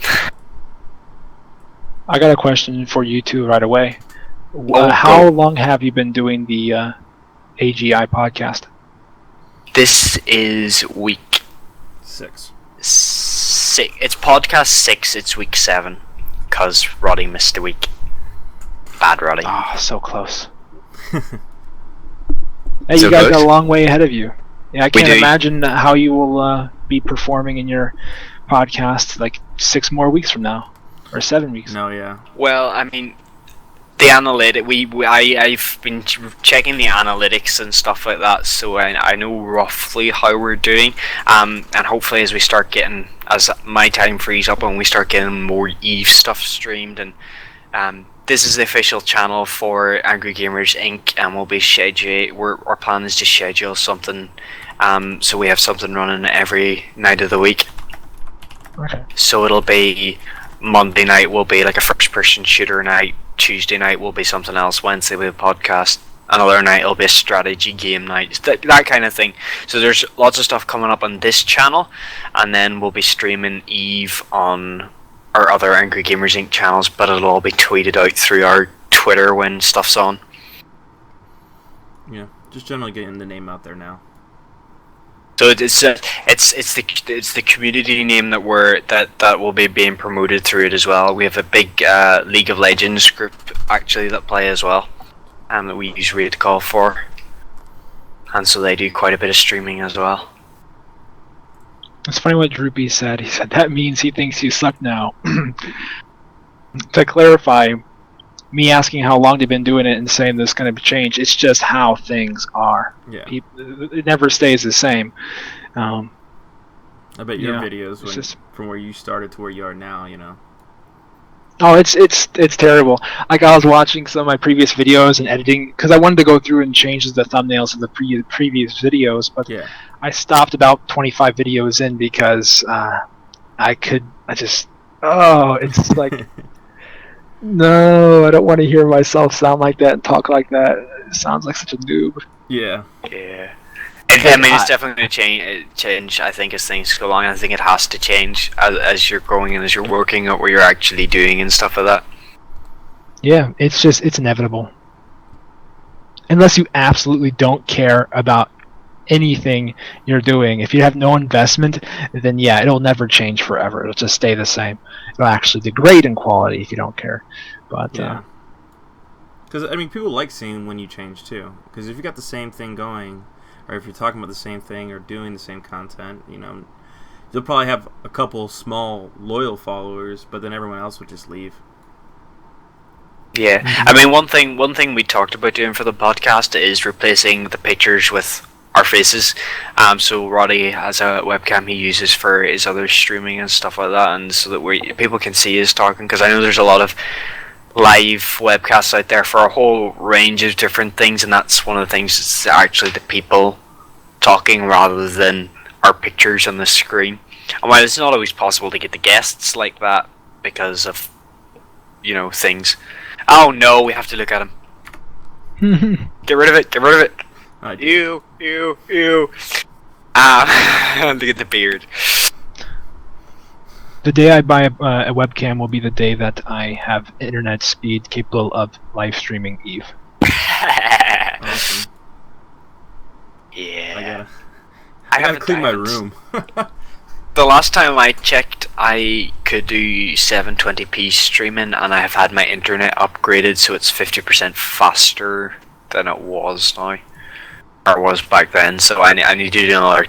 I got a question for you two right away. How long have you been doing the AGI podcast? This is week 6. It's podcast 6. It's week 7, cause Roddy missed a week. Bad Roddy. Oh, so close. So you guys close? got a long way ahead of you. Yeah, I can't imagine how you will be performing in your podcast like 6 more weeks from now, or 7 weeks. No, yeah. Well, I mean, the analytic, I've been checking the analytics and stuff like that, so I know roughly how we're doing. And hopefully, as we start getting, as my time frees up and we start getting more Eve stuff streamed, and this is the official channel for Angry Gamers Inc. and we'll be our plan is to schedule something, so we have something running every night of the week. Okay. So it'll be Monday night will be like a first-person shooter night. Tuesday night will be something else. Wednesday will be a podcast. Another night it'll be a strategy game night. That kind of thing. So there's lots of stuff coming up on this channel, and then we'll be streaming Eve on our other Angry Gamers Inc. channels, but it'll all be tweeted out through our Twitter when stuff's on. Yeah, just generally getting the name out there now. So it's the community name that will be being promoted through it as well. We have a big League of Legends group actually that play as well, that we use Raid Call for, and so they do quite a bit of streaming as well. It's funny what Droopy said. He said that means he thinks you suck now. To clarify, me asking how long they've been doing it and saying there's going to change, it's just how things are. Yeah. It never stays the same. I bet your yeah, videos from where you started to where you are now, Oh, it's terrible. Like, I was watching some of my previous videos and editing because I wanted to go through and change the thumbnails of the previous videos, but yeah. I stopped about 25 videos in because it's like, no, I don't want to hear myself sound like that and talk like that. It sounds like such a noob. Yeah. Yeah. I mean, it's definitely going to change, I think, as things go along. I think it has to change as you're growing and as you're working at what you're actually doing and stuff like that. Yeah, it's inevitable. Unless you absolutely don't care about anything you're doing. If you have no investment, then yeah, it'll never change forever. It'll just stay the same. It'll actually degrade in quality if you don't care. But yeah. Because, I mean, people like seeing when you change, too. Because if you got the same thing going, or if you're talking about the same thing or doing the same content, you'll probably have a couple small, loyal followers, but then everyone else would just leave. Yeah. I mean, one thing we talked about doing for the podcast is replacing the pictures with our faces. So Roddy has a webcam he uses for his other streaming and stuff like that, and so that people can see us talking, because I know there's a lot of live webcasts out there for a whole range of different things, and that's one of the things. It's actually the people talking rather than our pictures on the screen. And while it's not always possible to get the guests like that because of things. Oh no, we have to look at him. Get rid of it. Get rid of it. Ew. Look at the beard. the day I buy a webcam will be the day that I have internet speed capable of live streaming Eve. Awesome. Yeah. I gotta clean my room. The last time I checked, I could do 720p streaming, and I have had my internet upgraded, so it's 50% faster than it was now, or was back then. So I need to do another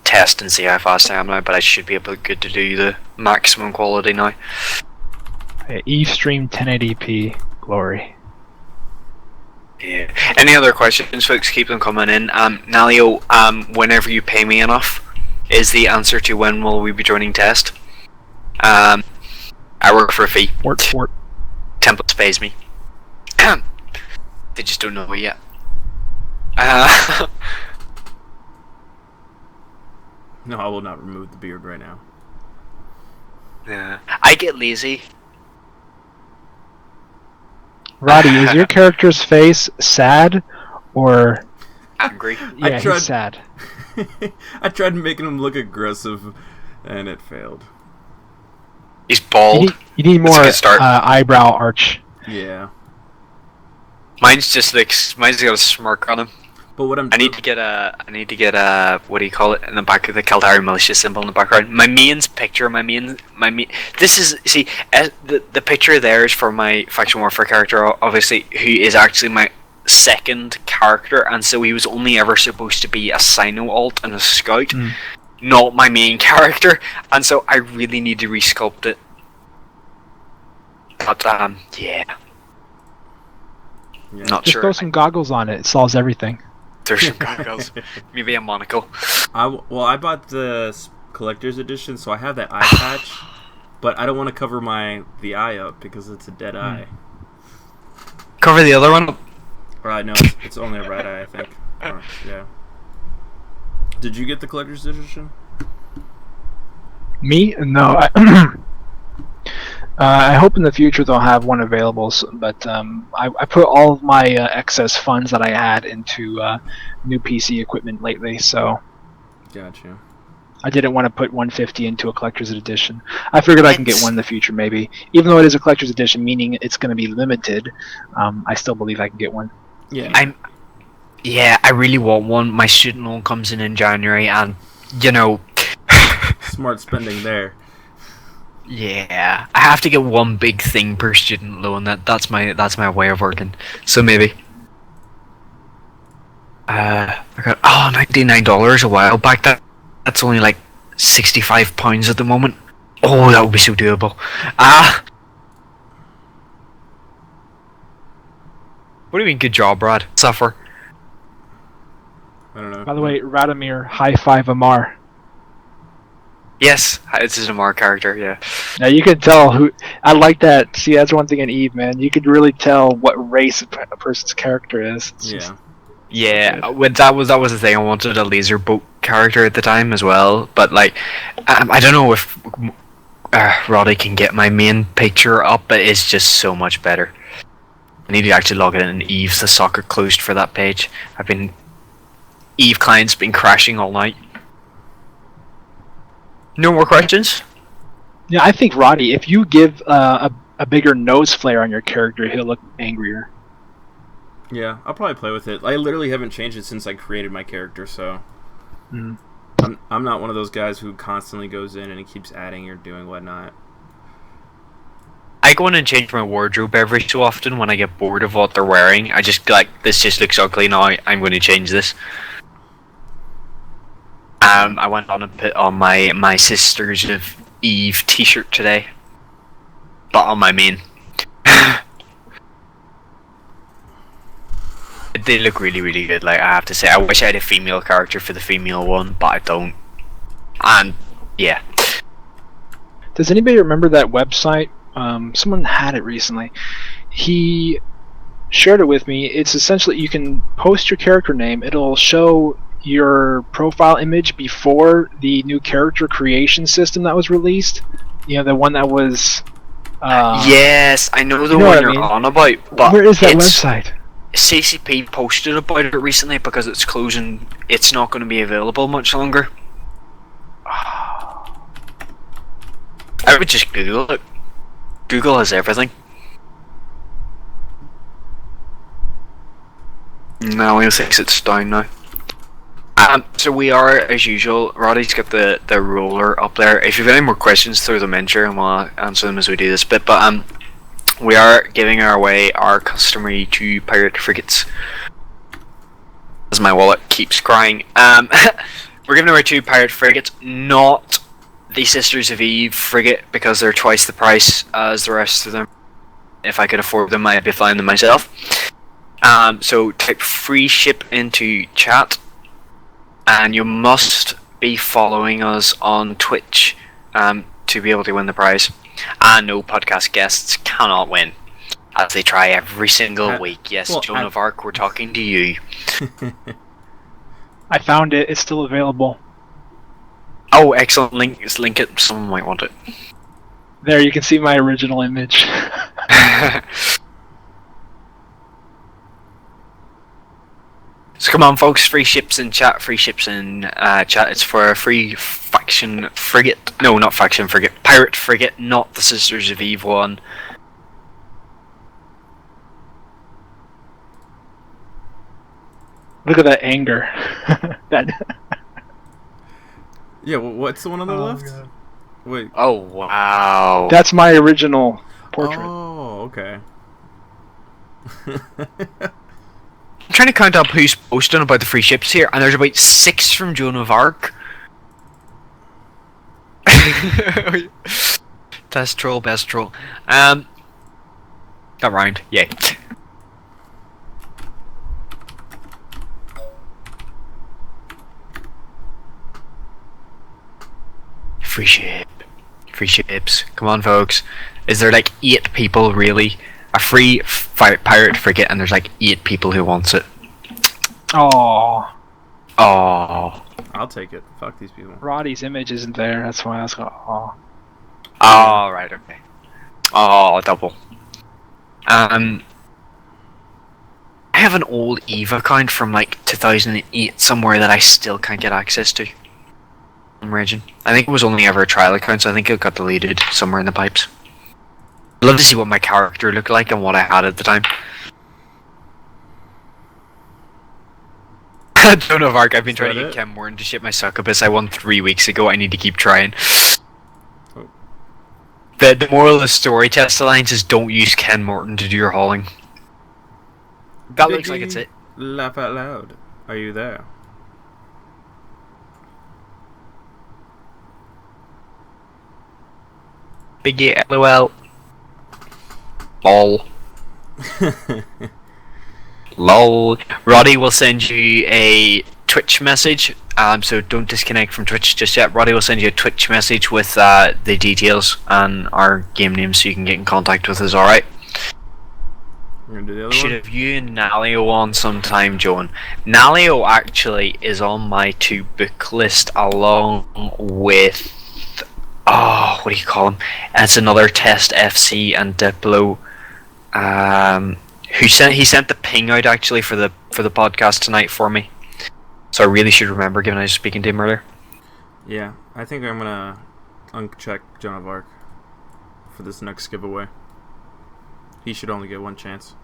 test and see how fast I am now, but I should be able to do the maximum quality now. Eve stream 1080p glory. Yeah. Any other questions, folks? Keep them coming in. Nalio, whenever you pay me enough is the answer to when will we be joining test. I work for a fee. Fort. Templates pays me. They just don't know it yet. No, I will not remove the beard right now. Yeah. I get lazy. Roddy, is your character's face sad or Angry? yeah, he's sad? I tried making him look aggressive, and it failed. He's bald. You need more That's a good start. eyebrow arch. Yeah. Mine's got a smirk on him. But what I need to get a what do you call it in the back of the Caldari militia symbol in the background. My main's picture. This is the picture there is for my faction warfare character, obviously, who is actually my second character, and so he was only ever supposed to be a Sino alt and a scout, not my main character, and so I really need to resculpt it. But yeah. Yeah. Not Just sure. throw some goggles on it. It solves everything. There's some goggles. Maybe a monocle. I bought the collector's edition, so I have that eye patch, but I don't want to cover the eye up because it's a dead eye. Cover the other one. Right? No, it's only a red eye, I think. Yeah. Did you get the collector's edition? Me? No. I hope in the future they'll have one available, but I put all of my excess funds that I had into new PC equipment lately, so Gotcha. I didn't want to put 150 into a collector's edition. I figured I can get one in the future, maybe. Even though it is a collector's edition, meaning it's going to be limited, I still believe I can get one. Yeah. Yeah, I really want one. My student loan comes in January, and you know. Smart spending there. Yeah, I have to get one big thing per student loan. That's my way of working. So maybe. I got $99 a while back. That's only like £65 at the moment. Oh, that would be so doable. What do you mean, good job, Brad? Suffer. I don't know. By the way, Radomir, high five Amar. Yes, this is a Mar character. Yeah. Now you can tell who. I like that. See, that's one thing in Eve, man. You could really tell what race a person's character is. It's Yeah. just- Yeah, that was the thing. I wanted a laser boat character at the time as well, but like, I don't know if Roddy can get my main picture up, but it's just so much better. I need to actually log in Eve's. The socket closed for that page. Eve client's been crashing all night. No more questions? Yeah, I think Roddy, if you give a bigger nose flare on your character, he'll look angrier. Yeah, I'll probably play with it. I literally haven't changed it since I created my character, so Mm. I'm not one of those guys who constantly goes in and he keeps adding or doing whatnot. I go in and change my wardrobe every so often when I get bored of what they're wearing. I just like, this just looks ugly now, I'm going to change this. I went on and put on my Sisters of Eve t-shirt today, but on my main. They look really, really good, like, I have to say. I wish I had a female character for the female one, but I don't. And, yeah. Does anybody remember that website? Someone had it recently. He shared it with me. It's essentially, you can post your character name. It'll show your profile image before the new character creation system that was released. You know, the one that was... Yes, I know the you know one what I you're mean? on about, but where is that it's- website? CCP posted about it recently because it's closing. It's not going to be available much longer. I would just Google it. Google has everything. No, he thinks it's down now. So we are, as usual, Roddy's got the roller up there. If you've any more questions, throw them in, sure, and we'll answer them as we do this bit. But we are giving away our customary 2 pirate frigates. As my wallet keeps crying. We're giving away 2 pirate frigates, not the Sisters of Eve frigate, because they're twice the price as the rest of them. If I could afford them, I'd be flying them myself. So type free ship into chat, and you must be following us on Twitch to be able to win the prize. And no podcast guests cannot win, as they try every single week. Yes, well, Joan of Arc, we're talking to you. I found it. It's still available. Oh, excellent. Link it. Someone might want it. There, you can see my original image. So come on, folks. Free ships in chat. Free ships in chat. It's for a free faction frigate. No, not faction frigate. Pirate frigate, not the Sisters of Eve one. Look at that anger. that. Yeah, what's the one on the left? God. Wait. Oh wow. That's my original portrait. Oh, okay. I'm trying to count up who's posting about the free ships here, and there's about 6 from Joan of Arc. Best troll, best troll. Got round, yeah. Free ship. Free ships. Come on, folks. Is there like 8 people really? A free pirate frigate, and there's like 8 people who wants it. Oh, I'll take it. Fuck these people. Roddy's image isn't there. That's why I was going. Oh. Oh, right, okay. Oh, double. I have an old EVE account from like 2008 somewhere that I still can't get access to. I'm raging. I think it was only ever a trial account, so I think it got deleted somewhere in the pipes. I'd love to see what my character looked like and what I had at the time. Joan of Arc, I've been trying to get Ken Morton to ship my succubus. I won 3 weeks ago. I need to keep trying. Oh. The moral of the story test alliance is don't use Ken Morton to do your hauling. That looks like it's it. Laugh out loud. Are you there? Biggie, LOL. LOL. LOL. Roddy will send you a Twitch message. So don't disconnect from Twitch just yet. Roddy will send you a Twitch message with the details and our game name so you can get in contact with us, alright? We're gonna do the other Should one? have you and Nalio on sometime, Joan. Nalio actually is on my to book list along with what do you call him? It's another Test FC and Diplo. He sent the ping out actually for the podcast tonight for me. So I really should remember, given I was speaking to him earlier. Yeah, I think I'm gonna uncheck Joan of Arc for this next giveaway. He should only get one chance.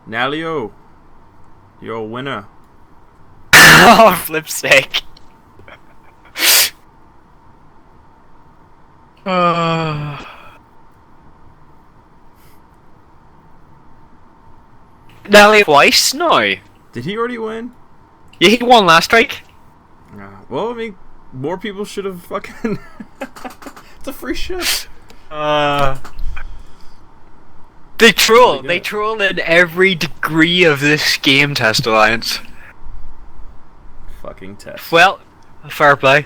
Nalio, you're a winner. Oh, flip's sake. Nelly twice now. Did he already win? Yeah, he won last week. Well, I mean, more people should have fucking... It's a free ship. They troll. They troll in every degree of this game, Test Alliance. Fucking test. Well, fair play.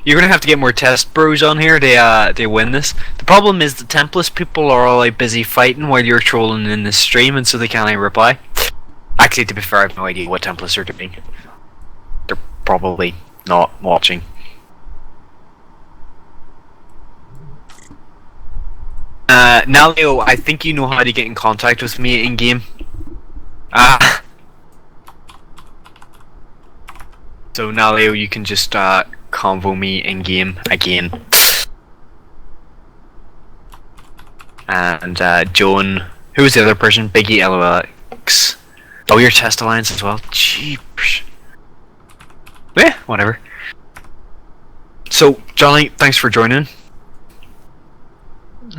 You're gonna have to get more test bros on here to win this. The problem is the Templars people are all like busy fighting while you're trolling in the stream, and so they can't reply. Actually, to be fair, I have no idea what Templars are doing. They're probably not watching. Nalio, I think you know how to get in contact with me in game. So Nalio, you can just convo me in game again. And Joan, who was the other person? Biggie LOX. Oh, your Test Alliance as well. Jeepers. Yeah, whatever. So Johnny, thanks for joining.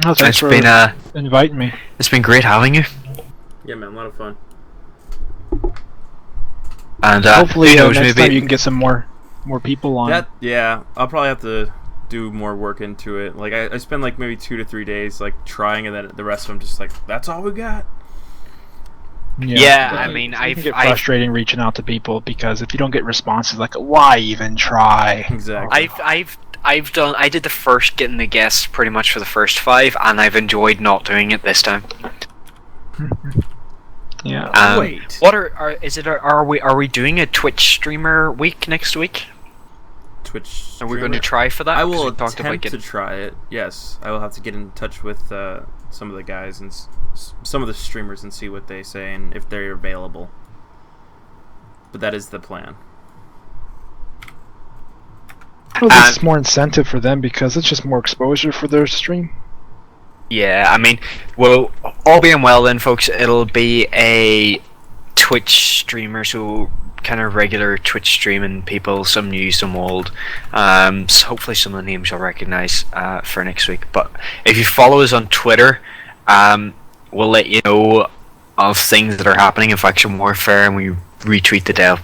No, thanks for inviting me. It's been great having you. Yeah, man, a lot of fun. And hopefully who knows, next maybe time you can get some more people on. Yeah, I'll probably have to do more work into it. Like I spend like maybe 2 to 3 days like trying, and then the rest of them just like that's all we got. Yeah, I mean, it can get frustrating reaching out to people because if you don't get responses, like why even try? Exactly. I did the first getting the guests pretty much for the first 5, and I've enjoyed not doing it this time. Yeah. Wait. What are we doing a Twitch streamer week next week? Twitch. Are we going to try for that? I will attempt to try it. Yes, I will have to get in touch with some of the guys and some of the streamers and see what they say and if they're available. But that is the plan. Well, it's more incentive for them because it's just more exposure for their stream. Yeah, I mean, well, all being well then, folks, it'll be a Twitch streamer, so kind of regular Twitch streaming people, some new, some old. So hopefully some of the names you'll recognise for next week. But if you follow us on Twitter, we'll let you know of things that are happening in Faction Warfare, and we retweet the dev.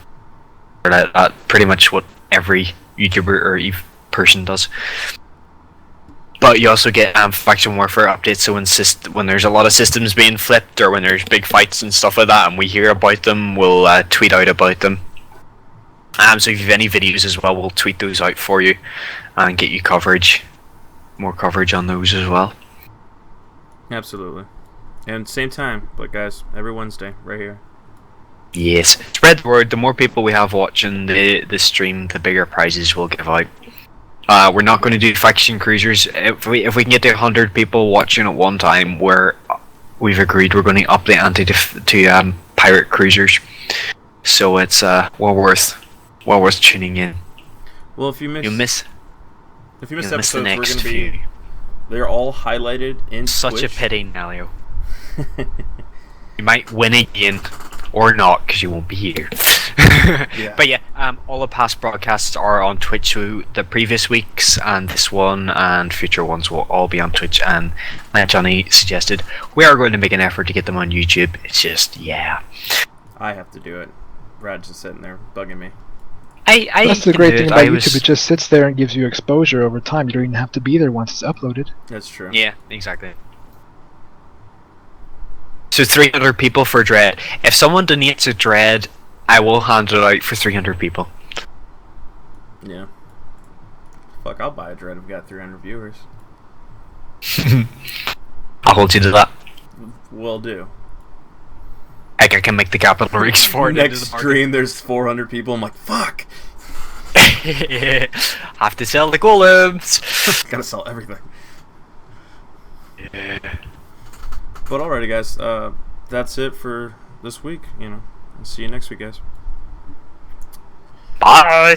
Pretty much what every YouTuber or person does. But you also get faction warfare updates. So when there's a lot of systems being flipped, or when there's big fights and stuff like that, and we hear about them, we'll tweet out about them. So if you have any videos as well, we'll tweet those out for you and get you more coverage on those as well. Absolutely. And same time, but guys, every Wednesday, right here. Yes, spread the word. The more people we have watching the stream, the bigger prizes we'll give out. We're not going to do faction cruisers. If we can get to 100 people watching at one time, we've agreed we're going to up the ante to pirate cruisers. So it's well worth tuning in. Well, if you miss the episodes, next we're going to few. be. They're all highlighted in Such Twitch. a pity, Nelio. You might win again, or not, because you won't be here. Yeah. But yeah, all the past broadcasts are on Twitch, so the previous weeks and this one and future ones will all be on Twitch. And like Johnny suggested, we are going to make an effort to get them on YouTube. It's just, yeah. I have to do it. Brad's just sitting there bugging me. That's the great thing about YouTube. It just sits there and gives you exposure over time. You don't even have to be there once it's uploaded. That's true. Yeah, exactly. So 300 people for Dread. If someone donates a Dread, I will hand it out for 300 people. Yeah. Fuck, I'll buy a Dread if we got 300 viewers. I'll hold you to that. Will do. I can make the capital rigs for it. Next stream, there's 400 people. I'm like, fuck. Have to sell the golems. Gotta sell everything. Yeah. But alrighty, guys. That's it for this week. I'll see you next week, guys. Bye.